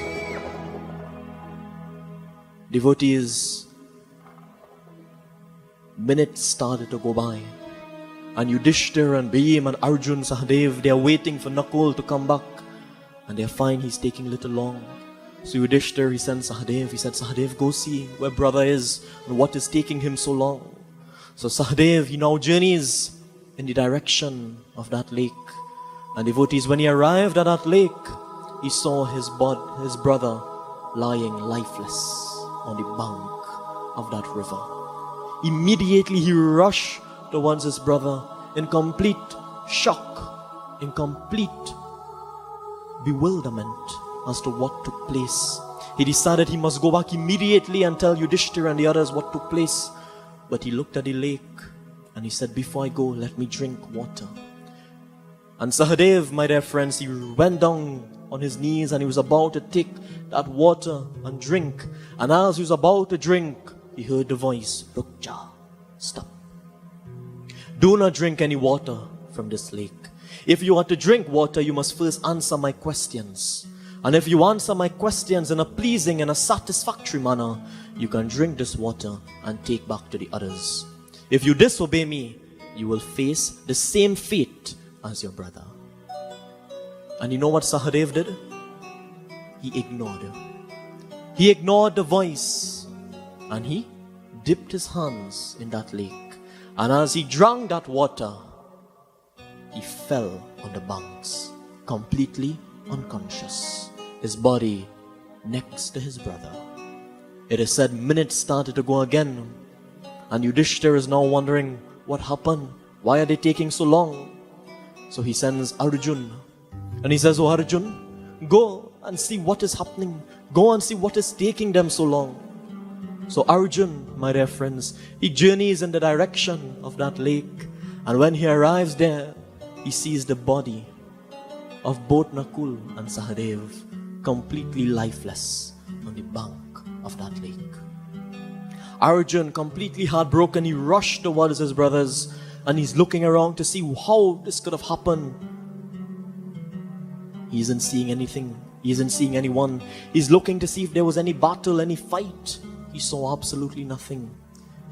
Devotees, minutes started to go by, and Yudhisthira and Bhim and Arjun, Sahadev, they are waiting for Nakul to come back, and they find he's taking a little long. So Yudhisthira, he sent Sahadev, he said, Sahadev, go see where brother is and what is taking him so long. So Sahadev, he now journeys in the direction of that lake. And devotees, when he arrived at that lake, he saw his brother lying lifeless on the bank of that river. Immediately he rushed towards his brother in complete shock, in complete bewilderment as to what took place. He decided he must go back immediately and tell Yudhisthira and the others what took place. But he looked at the lake and he said, before I go, let me drink water. And Sahadev, my dear friends, he went down on his knees and he was about to take that water and drink. And as he was about to drink, he heard the voice, Rukja, stop. Do not drink any water from this lake. If you are to drink water, you must first answer my questions. And if you answer my questions in a pleasing and a satisfactory manner, you can drink this water and take back to the others. If you disobey me, you will face the same fate as your brother. And you know what Sahadev did? He ignored him. He ignored the voice and he dipped his hands in that lake. And as he drank that water, he fell on the banks, completely unconscious, his body next to his brother. It is said minutes started to go again, and Yudhisthira is now wondering what happened. Why are they taking so long? So he sends Arjun, and he says, oh Arjun, go and see what is happening. Go and see what is taking them so long. So Arjun, my dear friends, he journeys in the direction of that lake, and when he arrives there, he sees the body of both Nakul and Sahadev completely lifeless on the bank of that lake. Arjun, completely heartbroken, he rushed towards his brothers and he's looking around to see how this could have happened. He isn't seeing anything. He isn't seeing anyone. He's looking to see if there was any battle, any fight. He saw absolutely nothing.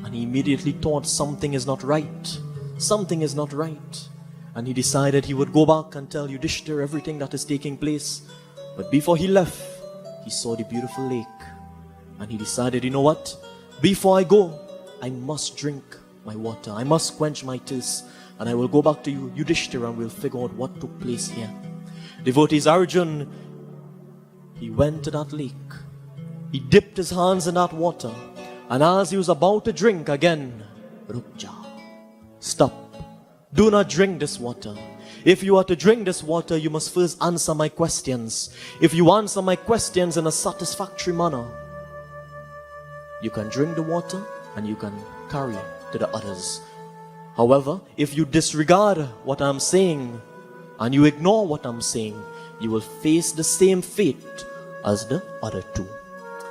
And he immediately thought something is not right. Something is not right. And he decided he would go back and tell Yudhisthira everything that is taking place. But before he left, he saw the beautiful lake. And he decided, you know what? Before I go, I must drink my water. I must quench my thirst. And I will go back to Yudhisthira and we'll figure out what took place here. Devotees, Arjun, he went to that lake. He dipped his hands in that water. And as he was about to drink again, Rukja, stop. Do not drink this water. If you are to drink this water, you must first answer my questions. If you answer my questions in a satisfactory manner, you can drink the water and you can carry it to the others. However, if you disregard what I'm saying and you ignore what I'm saying, you will face the same fate as the other two.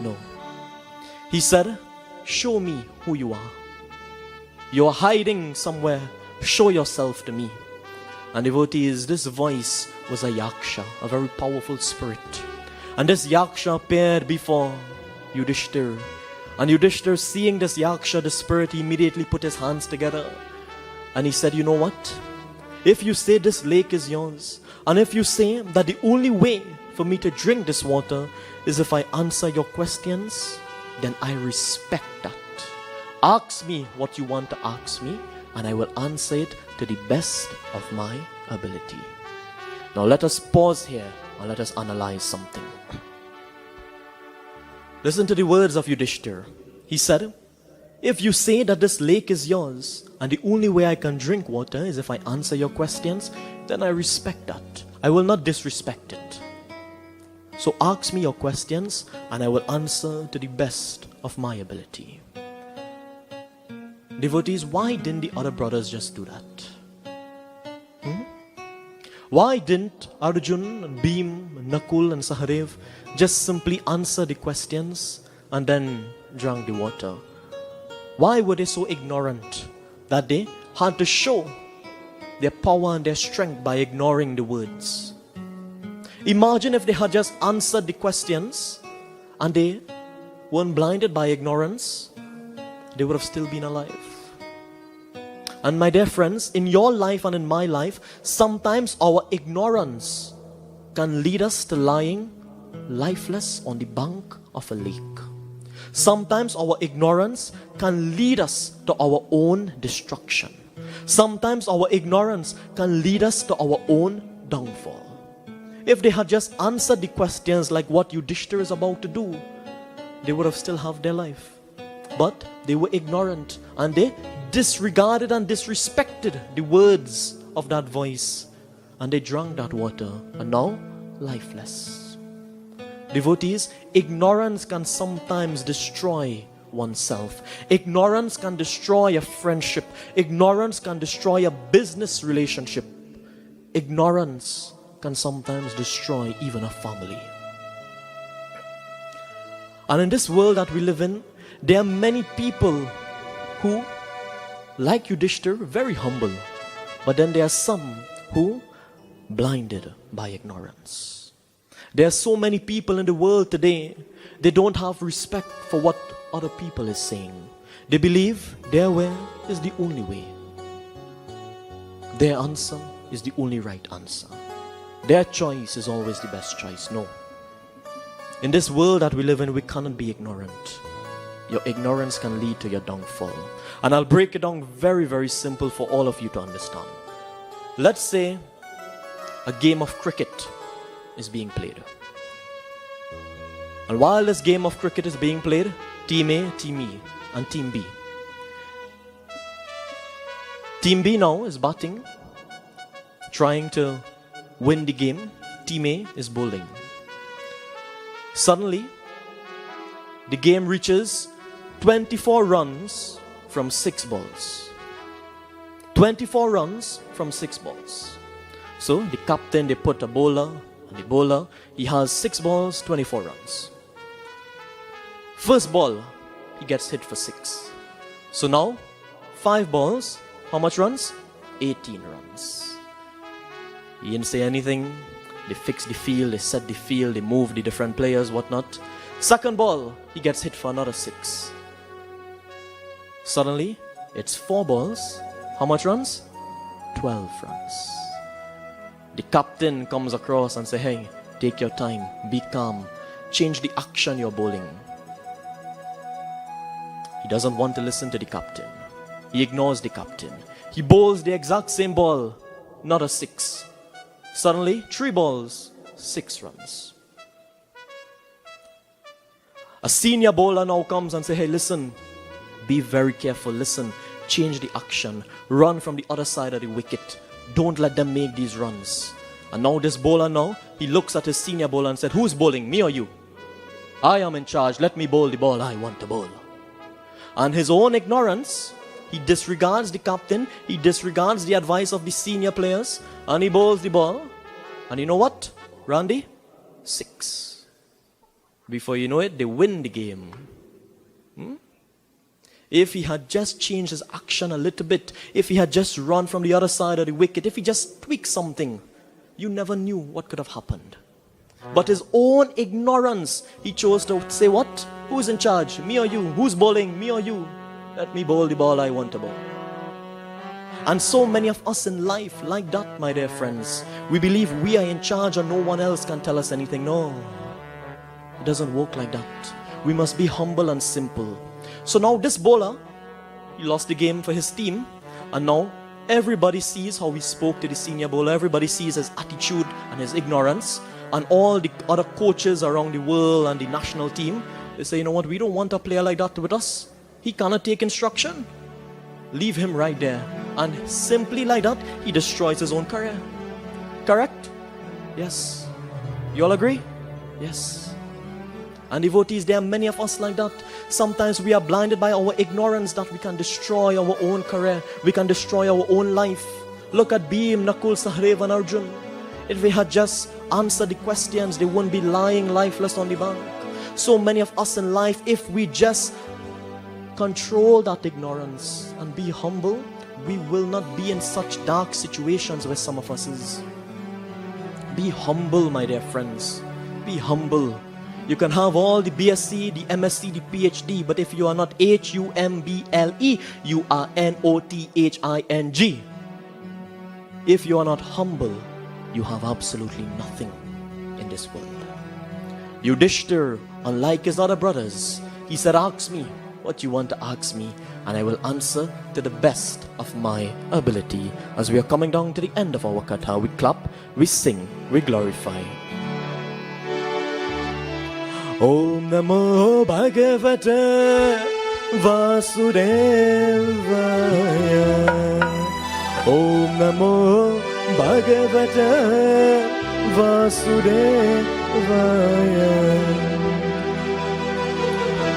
No. He said, show me who you are. You are hiding somewhere. Show yourself to me. And devotees, this voice was a yaksha, a very powerful spirit. And this yaksha appeared before Yudhisthira. And Yudhisthira, seeing this yaksha, the spirit, he immediately put his hands together. And he said, you know what? If you say this lake is yours, and if you say that the only way for me to drink this water is if I answer your questions, then I respect that. Ask me what you want to ask me, and I will answer it to the best of my ability. Now let us pause here and let us analyze something. Listen to the words of Yudhisthira. He said, if you say that this lake is yours, and the only way I can drink water is if I answer your questions, then I respect that. I will not disrespect it. So ask me your questions, and I will answer to the best of my ability. Devotees, why didn't the other brothers just do that? Why didn't Arjun, and Bhim, and Nakul and Sahadev just simply answer the questions and then drank the water? Why were they so ignorant that they had to show their power and their strength by ignoring the words? Imagine if they had just answered the questions and they weren't blinded by ignorance, they would have still been alive. And my dear friends, in your life and in my life, sometimes our ignorance can lead us to lying lifeless on the bank of a lake. Sometimes our ignorance can lead us to our own destruction. Sometimes our ignorance can lead us to our own downfall. If they had just answered the questions like what Yudhisthira is about to do, they would have still had their life. But they were ignorant and they disregarded and disrespected the words of that voice, and they drank that water and now lifeless. Devotees, ignorance can sometimes destroy oneself. Ignorance can destroy a friendship. Ignorance can destroy a business relationship. Ignorance can sometimes destroy even a family. And in this world that we live in, there are many people who, like Yudhisthira, very humble. But then there are some who blinded by ignorance. There are so many people in the world today, they don't have respect for what other people is saying. They believe their way is the only way. Their answer is the only right answer. Their choice is always the best choice. No. In this world that we live in, we cannot be ignorant. Your ignorance can lead to your downfall. And I'll break it down very, very simple for all of you to understand. Let's say a game of cricket is being played. And while this game of cricket is being played, Team A, Team E, and Team B. Team B now is batting, trying to win the game. Team A is bowling. Suddenly, the game reaches 24 runs from 6 balls. 24 runs from 6 balls. So the captain, they put a bowler, and the bowler, he has 6 balls, 24 runs. First ball, he gets hit for 6. So now, 5 balls, how much runs? 18 runs. He didn't say anything. They fixed the field, they set the field, they moved the different players, whatnot. Second ball, he gets hit for another 6. Suddenly, it's 4 balls. How much runs? 12 runs. The captain comes across and says, hey, take your time, be calm, change the action you're bowling. He doesn't want to listen to the captain. He ignores the captain. He bowls the exact same ball, not a 6. Suddenly, 3 balls, 6 runs. A senior bowler now comes and says, hey, listen, be very careful, listen, change the action, run from the other side of the wicket. Don't let them make these runs. And now this bowler now, he looks at his senior bowler and said, who's bowling, me or you? I am in charge, let me bowl the ball I want to bowl. And his own ignorance, he disregards the captain, he disregards the advice of the senior players, and he bowls the ball. And you know what, Randy? 6. Before you know it, they win the game. If he had just changed his action a little bit, if he had just run from the other side of the wicket, if he just tweaked something, you never knew what could have happened. But his own ignorance, he chose to say, what? Who's in charge? Me or you? Who's bowling? Me or you? Let me bowl the ball I want to bowl. And so many of us in life like that, my dear friends. We believe we are in charge and no one else can tell us anything. No, it doesn't work like that. We must be humble and simple. So now this bowler, he lost the game for his team, and now everybody sees how he spoke to the senior bowler. Everybody sees his attitude and his ignorance. And all the other coaches around the world and the national team, they say, you know what, we don't want a player like that with us. He cannot take instruction. Leave him right there. And simply like that, he destroys his own career. Correct? Yes. You all agree? Yes. And devotees, there are many of us like that. Sometimes we are blinded by our ignorance that we can destroy our own career. We can destroy our own life. Look at Bhim, Nakul, Sahdev and Arjun. If they had just answered the questions, they wouldn't be lying lifeless on the bank. So many of us in life, if we just control that ignorance and be humble, we will not be in such dark situations where some of us is. Be humble, my dear friends. Be humble. You can have all the BSc, the MSc, the PhD, but if you are not HUMBLE, you are NOTHING. If you are not humble, you have absolutely nothing in this world. Yudhisthira, unlike his other brothers, he said, ask me what you want to ask me, and I will answer to the best of my ability. As we are coming down to the end of our katha, we clap, we sing, we glorify. Om Namo Bhagavate Vasudevaya. Om Namo Bhagavate Vasudevaya.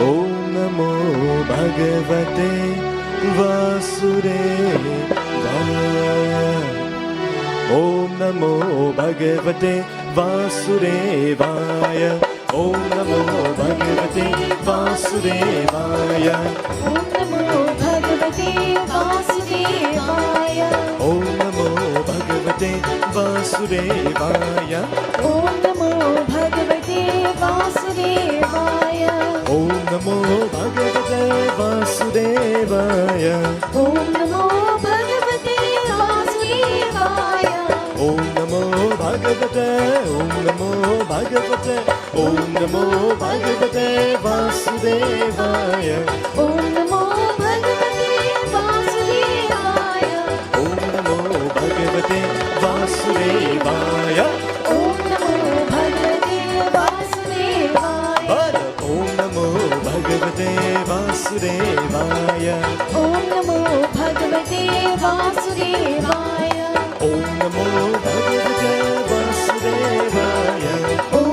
Om Namo Bhagavate Vasudevaya. Om Namo Bhagavate Vasudevaya. Om Namo Bhagavate Vasudevaya. Om Namo Bhagavate Vasudevaya. Om Namo Bhagavate Vasudevaya. Om Namo Bhagavate Vasudevaya. Om Namo Bhagavate Vasudevaya. Om Namo Bhagavate Vasudevaya. Om Namo Bhagavate, Om Namo Bhagavate, Om Namo Bhagavate Vasudevaya. Om Namo Bhagavate Vasudevaya. Om Namo Bhagavate Vasudevaya. Om Namo Bhagavate Vasudevaya. Om Namo Bhagavate Vasudevaya. Om Namo Bhagavate Vasudevaya. Om Namo Bhagavate Vasudevaya. Om Namo Bhagavate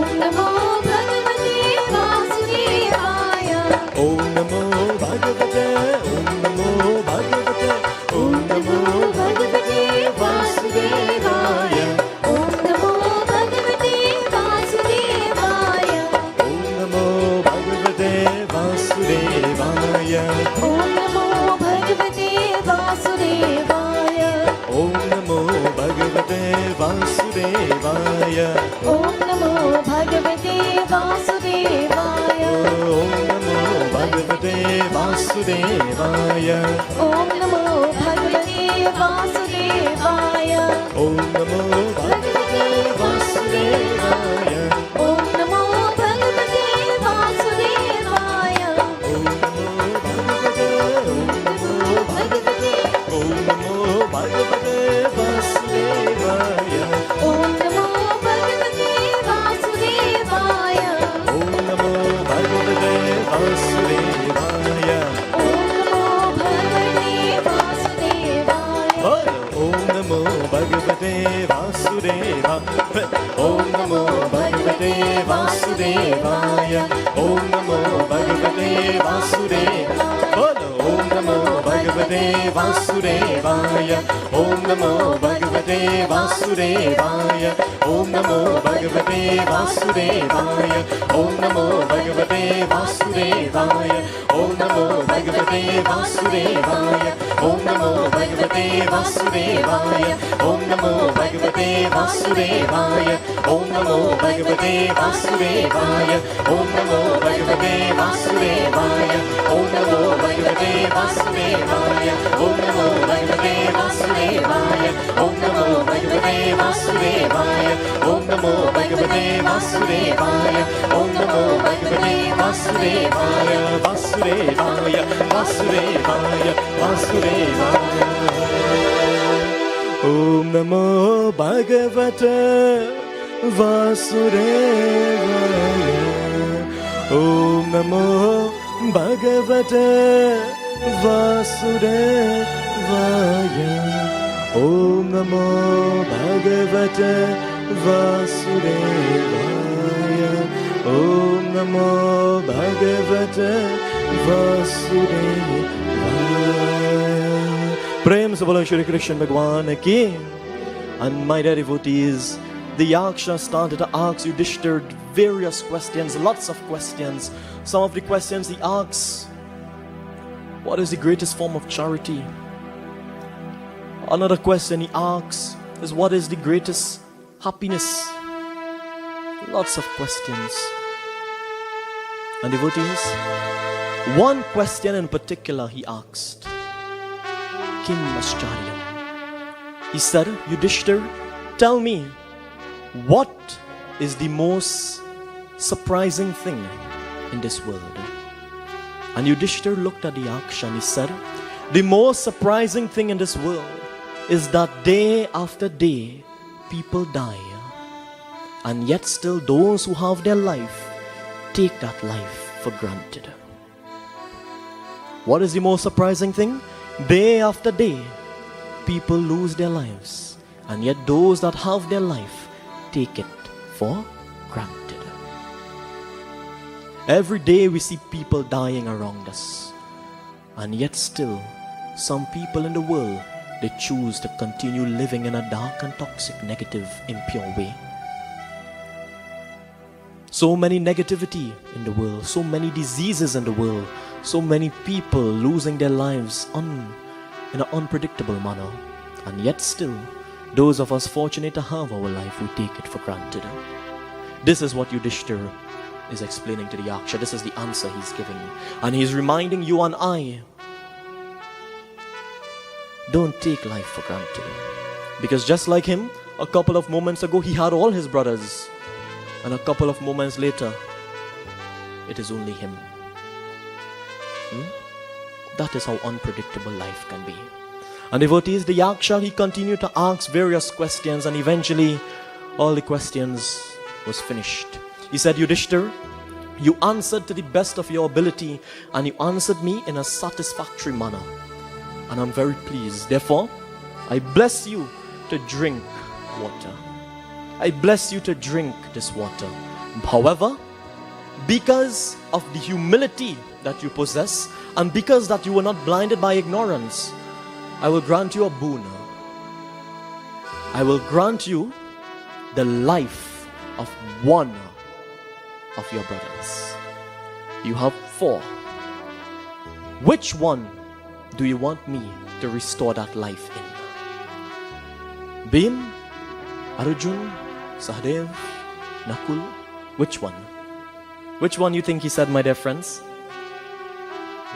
Vasudevaya. Om Namo Bhagavate, Om Namo Bhagavate, Om Namo Bhagavate Vasudevaya. Om Namo Bhagavate Vasudevaya. Om Namo Bhagavate Vasudevaya. Om Namo Bhagavate Vasudevaya. Om Namo Bhagavate Vasudevaya. Om Namo Bhagavate Vasudevaya. Om Namo Bhagavate Vasudevaya. Om Namo Bhagavate Vasudevaya. Om Namo Bhagavate Vasudevaya. Om Namo Bhagavate Vasudevaya. Om Namo Bhagavate, Om Namo Bhagavate Vasudevaya. Om Namo Bhagavate Vasudevaya. Om Namo Bhagavate Vasudevaya. Om Namo Bhagavate Vasudevaya. Om Namo Bhagavate Vasudevaya. Om Namo Bhagavate Vasudevaya. Om Namo Bhagavate Vasudevaya. Om Namo Bhagavate Vasudevaya. Om Namo Bhagavate Bhagavate Vasudevaya. Om Namo Bhagavate Vasudevaya. Om Namo Bhagavate Vasudevaya. Om Namo Bhagavate Vasudevaya. Om Namo Bhagavate Vasudevaya. Om Namo Bhagavate Vasudevaya. Om Namo Bhagavate Vasudevaya. Om Namo Bhagavate Vasudevaya. Om Namo Bhagavate Vasudevaya. Om Namo Bhagavate Vasudevaya. Om Namo Bhagavate Vasudevaya. Om Namo Bhagavate Vasudevaya. Om Namo Bhagavate Vasudevaya. Vasudevaya. Vasudevaya. Vasudevaya. Om Namo Bhagavate Vasudevaya. Om Namo Bhagavate Vasudevaya. Om Namo Bhagavate Vasudevaya. Om Namo Bhagavate Vasudevaya. Prem se bolo Shri Krishna Bhagwan ki. And my dear devotees, the Yaksha started to ask Yudhisthira various questions, lots of questions. Some of the questions he asks, what is the greatest form of charity? Another question he asks is, what is the greatest happiness? Lots of questions. And devotees, one question in particular he asked, Kim Ascharya. He said, Yudhisthira, tell me, what is the most surprising thing in this world? And Yudhisthira looked at the Yaksha and he said, the most surprising thing in this world is that day after day, people die. And yet still those who have their life take that life for granted. What is the most surprising thing? Day after day, people lose their lives. And yet those that have their life take it for granted. Every day we see people dying around us. And yet still, some people in the world, they choose to continue living in a dark and toxic, negative, impure way. So many negativity in the world, so many diseases in the world, so many people losing their lives in an unpredictable manner. And yet still, those of us fortunate to have our life, we take it for granted. This is what Yudhisthira is explaining to the Yaksha. This is the answer he's giving. And he's reminding you and I, don't take life for granted. Because just like him, a couple of moments ago, he had all his brothers. And a couple of moments later, it is only him. That is how unpredictable life can be. And devotees, the Yaksha, he continued to ask various questions, and eventually all the questions was finished. He said, Yudhisthira, you answered to the best of your ability, and you answered me in a satisfactory manner. And I'm very pleased. Therefore, I bless you to drink water. I bless you to drink this water. However, because of the humility that you possess, and because that you were not blinded by ignorance, I will grant you a boon. I will grant you the life of one of your brothers. You have 4. Which one do you want me to restore that life in? Bhim, Arjun, Sahadev, Nakul? Which one? Which one you think he said, my dear friends?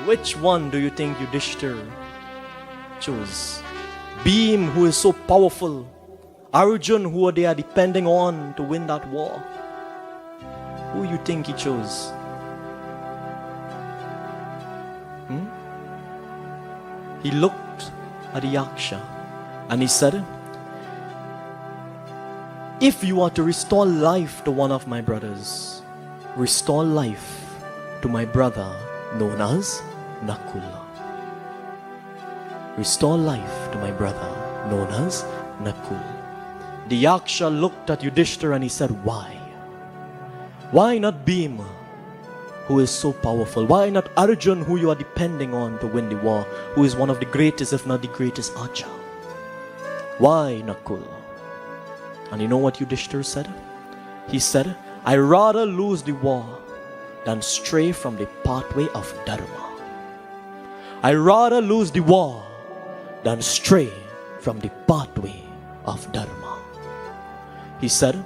Which one do you think Yudhisthira chose? Bhim, who is so powerful. Arjun, who they are depending on to win that war. Who you think he chose? He looked at the Yaksha and he said, if you are to restore life to one of my brothers, restore life to my brother known as Nakul. Restore life to my brother known as Nakul. The Yaksha looked at Yudhisthira and he said, why? Why not Bhima, who is so powerful? Why not Arjun, who you are depending on to win the war, who is one of the greatest, if not the greatest archer? Why Nakul? And you know what Yudhisthira said? He said, I rather lose the war than stray from the pathway of Dharma. I rather lose the war than stray from the pathway of Dharma. He said,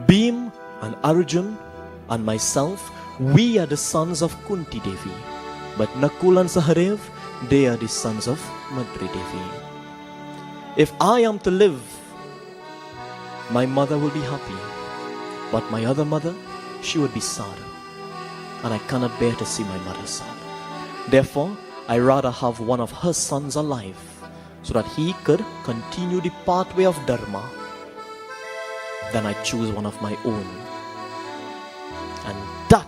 Bhim and Arjun and myself, we are the sons of Kunti Devi. But Nakul and Sahadev, they are the sons of Madri Devi. If I am to live, my mother will be happy. But my other mother, she would be sad. And I cannot bear to see my mother sad. Therefore, I rather have one of her sons alive, so that he could continue the pathway of Dharma, than I choose one of my own. And that,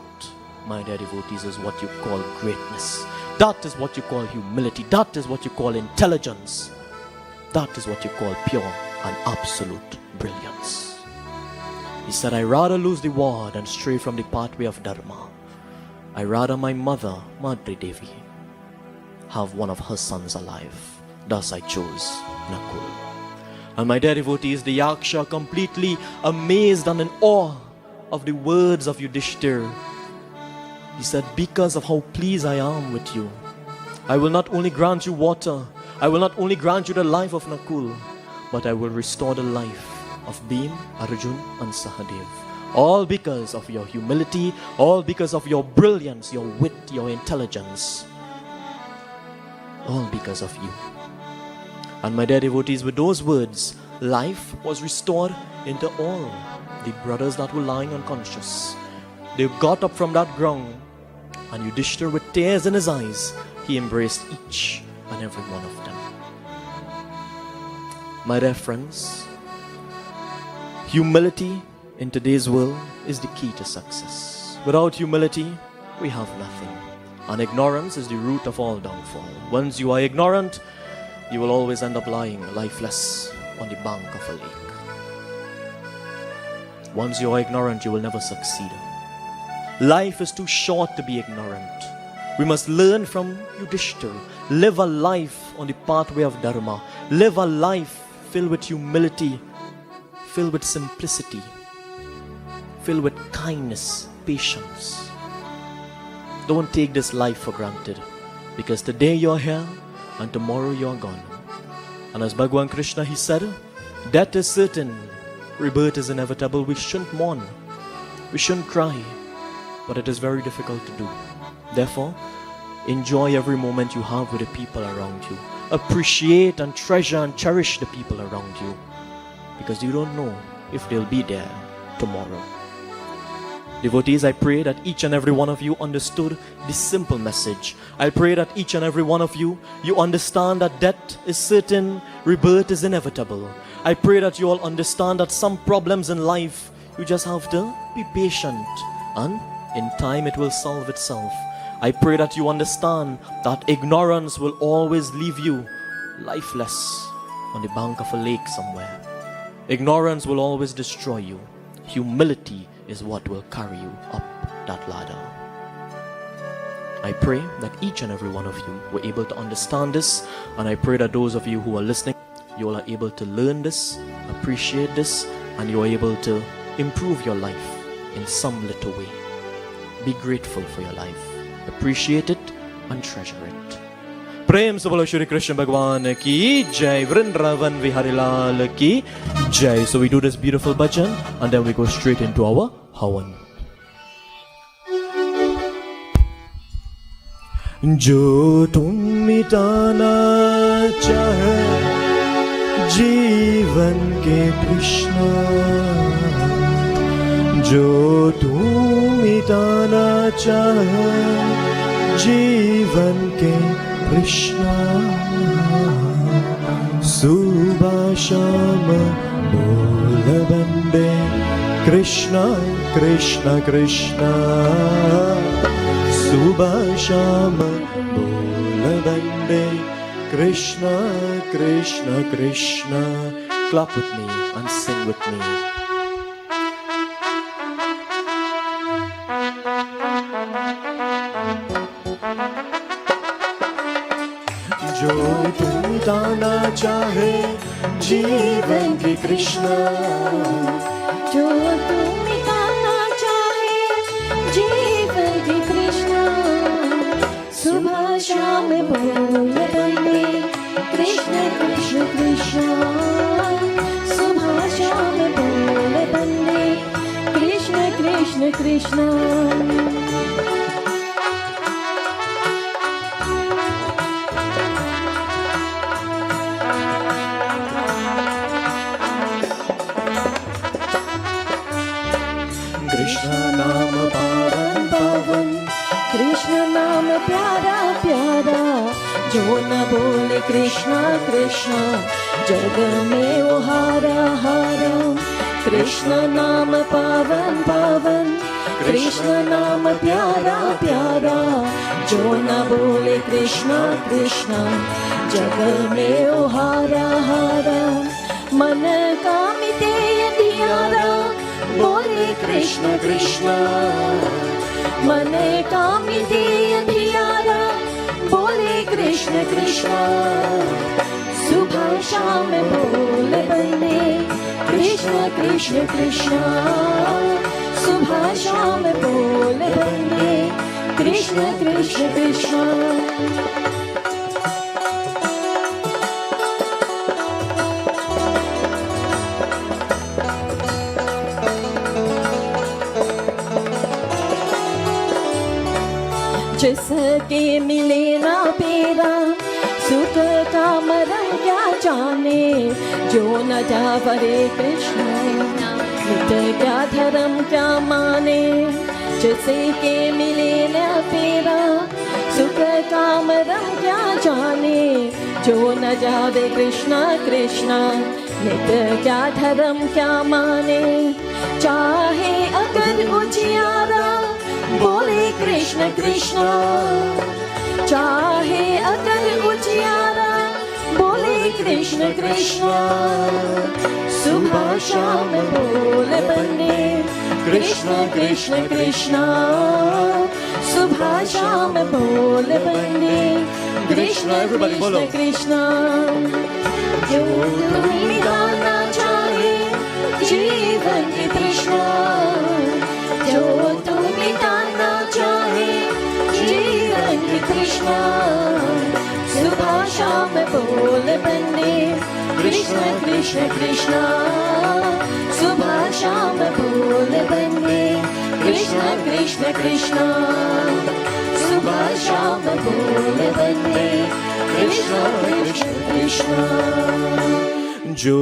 my dear devotees, is what you call greatness. That is what you call humility. That is what you call intelligence. That is what you call pure and absolute brilliance. He said, I rather lose the war than stray from the pathway of Dharma. I rather my mother, Madri Devi, have one of her sons alive. Thus I chose Nakul. And my dear devotees, the Yaksha, completely amazed and in awe of the words of Yudhisthira, he said, because of how pleased I am with you, I will not only grant you water, I will not only grant you the life of Nakul, but I will restore the life of Bhim, Arjun and Sahadev. All because of your humility, all because of your brilliance, your wit, your intelligence. All because of you. And my dear devotees, with those words, life was restored into all the brothers that were lying unconscious. They got up from that ground, and Yudhisthira, with tears in his eyes, he embraced each and every one of them. My dear friends, humility in today's world is the key to success. Without humility, we have nothing. And ignorance is the root of all downfall. Once you are ignorant, you will always end up lying lifeless on the bank of a lake. Once you are ignorant, you will never succeed. Life is too short to be ignorant. We must learn from Yudhisthira. Live a life on the pathway of Dharma. Live a life filled with humility, filled with simplicity, filled with kindness, patience. Don't take this life for granted, because today you're here and tomorrow you're gone. And as Bhagavan Krishna, he said, death is certain, rebirth is inevitable. We shouldn't mourn, we shouldn't cry, but it is very difficult to do. Therefore, enjoy every moment you have with the people around you. Appreciate and treasure and cherish the people around you, because you don't know if they'll be there tomorrow. Devotees, I pray that each and every one of you understood this simple message. I pray that each and every one of you, you understand that death is certain, rebirth is inevitable. I pray that you all understand that some problems in life, you just have to be patient, and in time it will solve itself. I pray that you understand that ignorance will always leave you lifeless on the bank of a lake somewhere. Ignorance will always destroy you. Humility is what will carry you up that ladder. I pray that each and every one of you were able to understand this, and I pray that those of you who are listening, you all are able to learn this, appreciate this, and you are able to improve your life in some little way. Be grateful for your life. Appreciate it and treasure it. Prem se bolo Shri Krishna Bhagwan ki jai, Vrindavan Vihari Lal ki jai. So we do this beautiful bhajan and then we go straight into our havan. जो तुम मिटाना चाहे जीवन के तृष्णा, जो तुम मिटाना चाहे जीवन के तृष्णा, सुबह शाम बोल बंदे कृष्णा कृष्णा कृष्णा, सुबह शाम बोल बंदे Krishna Krishna Krishna. Clap with me and sing with me. जो तुम मिटाना चाहे जीवन के कृष्णा, जो तू मिटाना चाहे जीवन की कृष्णा, सुबह शाम बोल बंदे कृष्ण कृष्ण कृष्ण, सुबह शाम बोल बंदे कृष्ण कृष्ण कृष्ण। कृष्ण नाम पावन पावन, कृष्ण नाम प्यारा प्यारा, जो न बोले कृष्णा कृष्णा जग में वो हारा हारा। कृष्ण नाम पावन पावन, कृष्ण नाम प्यारा प्यारा, जो न बोले कृष्णा कृष्णा जग में वो हारा हारा। मन का मिटे अंधियारा, बोले कृष्ण कृष्ण, मन का मिटे अंधियारा, बोले कृष्ण कृष्ण, सुबह शाम बोल बंदे कृष्ण कृष्ण कृष्ण, सुबह शाम बोल बंदे कृष्ण कृष्ण कृष्ण। जिसके मिले ना पेरा, सुख का मरण क्या जाने, जो न जावरे कृष्ण नित्य क्या धर्म क्या माने। जिसके मिले ना पेरा, सुख का मरण क्या जाने, जो न जावे कृष्णा कृष्णा नित्य क्या धर्म क्या माने। चाहे अगर उजियारा, बोले कृष्ण कृष्ण, चाहे अगर उजियारा, बोले कृष्ण कृष्ण, सुबह शाम बोल बंदे कृष्ण कृष्ण कृष्ण, सुबह शाम बोल बंदे कृष्ण कृष्ण कृष्ण। जो तू मिटाना चाहे जीवन की तृष्णा, जो तू मिटाना चाहे जीवन की तृष्णा, सुबह शाम बोल बंदे कृष्ण कृष्ण कृष्ण, सुबह शाम बोल बंदे कृष्ण कृष्ण कृष्ण, सुबह शाम बोल बंदे कृष्ण कृष्ण कृष्ण। जो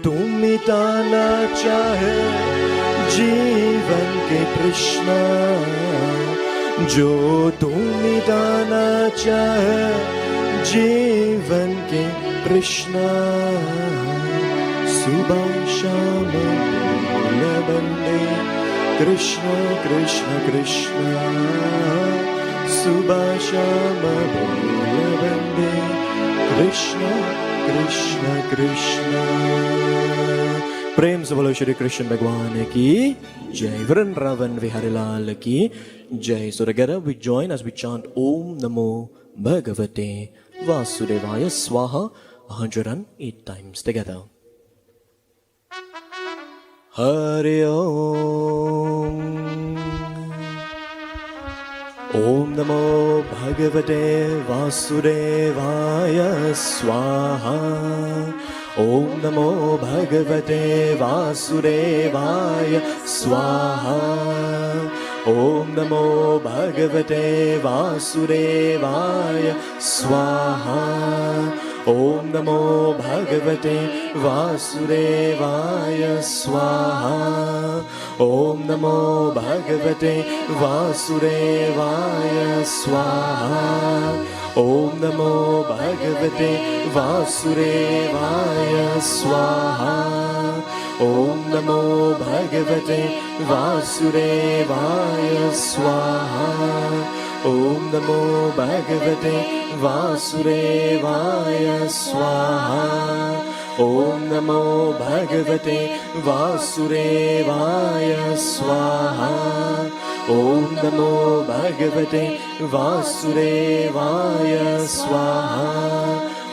तुम मिटाना चाहे जीवन के तृष्णा, जो तुम मिटाना चाहे जीवन के तृष्णा, सुबह शाम बोल बंदे कृष्ण कृष्ण कृष्ण, सुबह शाम बोल बंदे कृष्ण कृष्ण कृष्ण। प्रेम से बोलो श्री कृष्ण भगवान की जय। वृंदावन विहारी लाल की जय। So together we join as we chant Om Namo Bhagavate Vasudevaya Swaha 108 times together. Hari Om. Om Namo Bhagavate Vasudevaya Swaha. Om Namo Bhagavate Vasudevaya Swaha. Om Namo Bhagavate Vasudevaya Swaha. Om Namo Bhagavate Vasudevaya Swaha. Om Namo Bhagavate Vasudevaya Swaha. Om Namo Bhagavate Vasudevaya Swaha. Om Namo Bhagavate Vasudevaya Swaha. Om Namo Bhagavate Vasudevaya Swaha. Om Namo Bhagavate Vasudevaya Swaha. Om Namo Bhagavate Vasudevaya Swaha.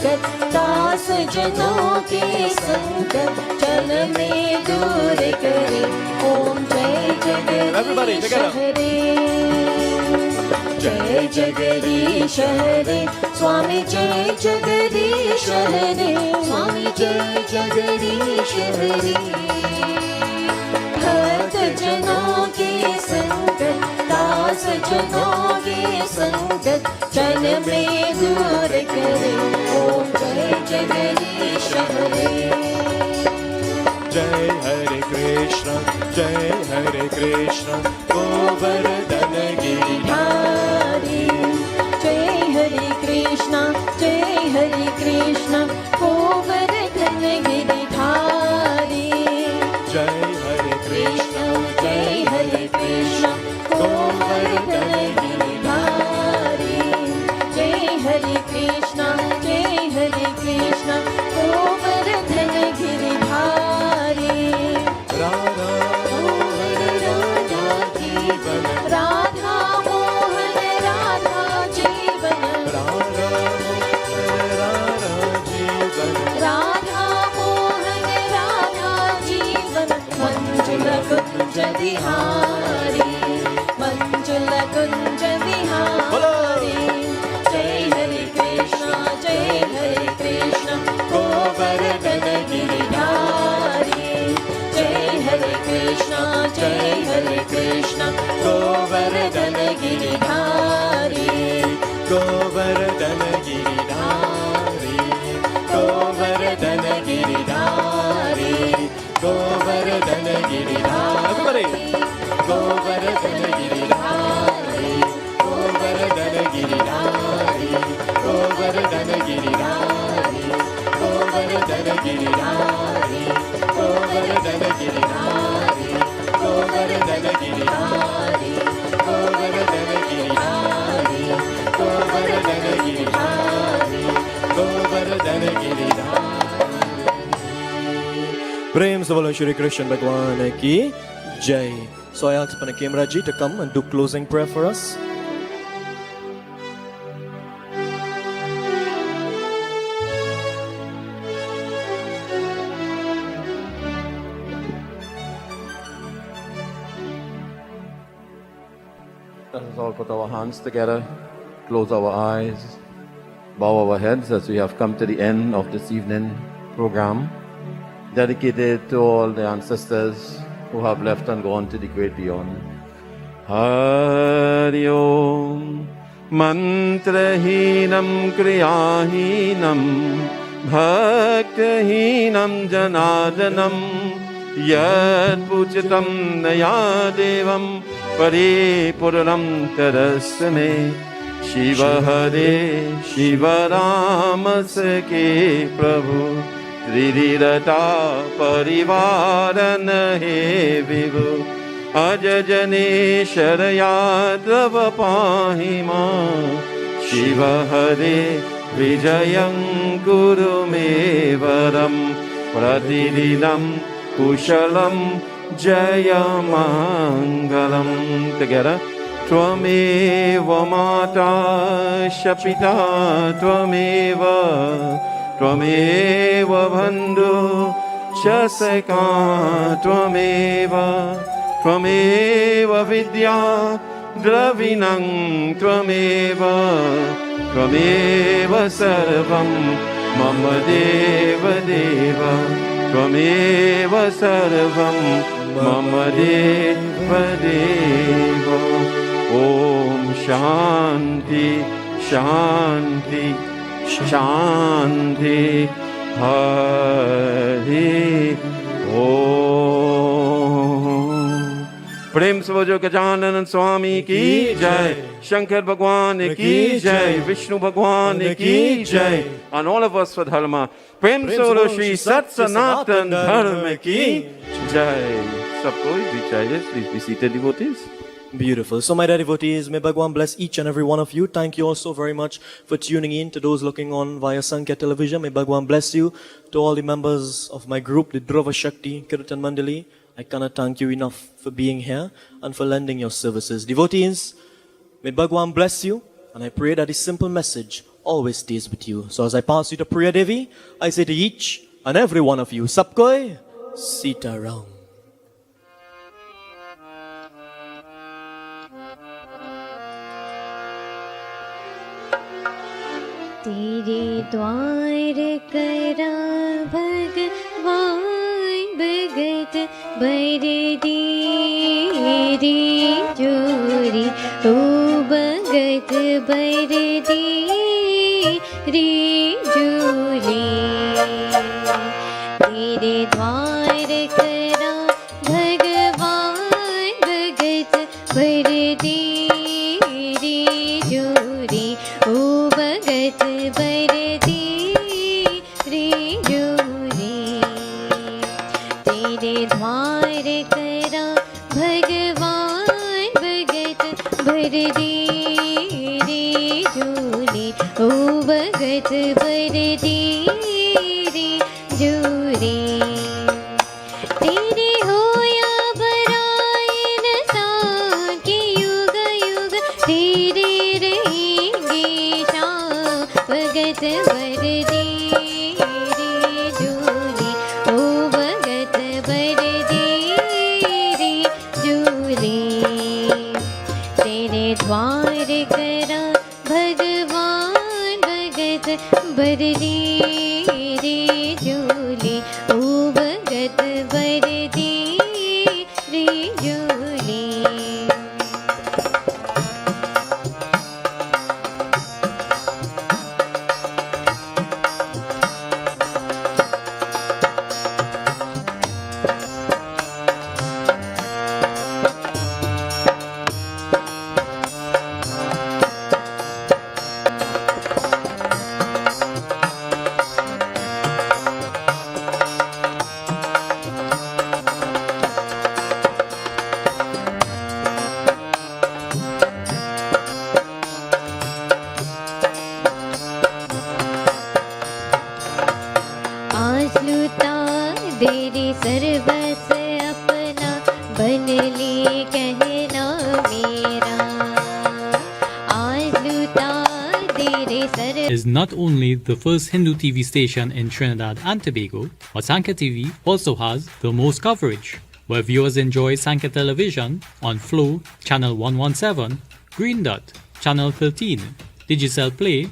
संकट दास जनों के संकट चल में दूर करे ओम जय जगदीश हरे जय जगदीश हरे स्वामी जय जगदीश हरे स्वामी जय जगदीश हरे भक्त जनों के संकट दास जनों के संकट चल में दूर करे ओम जय जगदीश हरे जय हरे कृष्ण गोवर्धन गिरिधारी जय हरे कृष्ण गोवर्धन गिरिधारी जय हरे कृष्ण गोवर्धन गिरिधारी जय हरे कृष्ण गोवर्धन गिरिधारी राधा राधा मोहन राधा जीवन राधा मोहन राधा जीवन मंजुल कुंज विहारी मंजुल कुंज विहारी जय हरे कृष्ण गोवर्धन गिरिधारी जय हरे कृष्ण गोवर्धन गिरिधारी गोवर्धन गिरिधारी गोवर्धन गिरिधारी गोवर्धन गिरिधारी गोवर्धन गिरिधारी गोवर्धन गिरिधारी गोवर्धन गिरिधारी गोवर्धन गिरिधारी गोवर्धन गिरिधारी गोवर्धन गिरिधारी गोवर्धन गिरिधारी गोवर्धन गिरिधारी गोवर्धन गिरिधारी प्रेम से बोलो श्री कृष्ण भगवान की जय. So I ask Pana Camera Ji to come and do closing prayer for us. Let us all put our hands together, close our eyes, bow our heads as we have come to the end of this evening program, dedicated to all the ancestors who have left and gone to the great beyond. Hari Om Mantrahinam Kriyahinam Bhaktahinam Janadanam Yad Pujatam Nayadevam Paripurnam Tarasame Shiva Hare Shiva Rama Sake Prabhu Tridirata Parivaran He Vivu Ajajane Sharayadava Pahima Shiva Hare Vijayam Guru Mevaram Pratidinam Kushalam Jaya Mangalam. Together. Tvameva Mata Shapita Tvameva Bandhu Shasaka Tvameva Vidya Dravinam Tvameva Sarvam Mama Deva Deva Tvameva Sarvam Mama Deva Deva. Om Shanti Shanti Shanti Hari Om. प्रेम से बोलो गजानन स्वामी की जय, शंकर भगवान की जय, विष्णु भगवान की जय, and all of us for dharma. प्रेम से बोलो श्री सत सनातन धर्म की जय. सबको भी चाहिए. Please be seated, devotees. Beautiful. So my dear devotees, may Bhagwan bless each and every one of you. Thank you all so very much for tuning in. To those looking on via Sankhya television, may Bhagwan bless you. To all the members of my group, the Dhruva Shakti Kirtan Mandali, I cannot thank you enough for being here and for lending your services. Devotees, may Bhagwan bless you, and I pray that this simple message always stays with you. So as I pass you to Priya Devi, I say to each and every one of you, Sab koi Sitaram. तेरे द्वार करा भगवान भगत बर दीरी जोरी ओ भगत बर दीरी जोरी तेरे द्वार करा भगवान भगत बर दीरी जोरी ओ भगत बर दीरी जोरी तेरे द्वार करा भगवान भगत बर दीरी जोरी ओ भगत बर दीरी जोरी तेरे होया बरायन साके युग युग तेरे रहेंगे शाम भगत बर दीरी जोरी ओ भगत बर दीरी जोरी तेरे द्वार करा भगवान भगत बर दीरी जोली ओ भगत बर दीरी जोली आज लुटा तेरी सर्वस अपना बन ले कहना मेरा आज लुटा तेरे सर्व is not only the first Hindu TV station in Trinidad and Tobago, but Sankhya TV also has the most coverage, where viewers enjoy Sankhya television on Flow Channel 117, Green Dot Channel 13, Digicel Play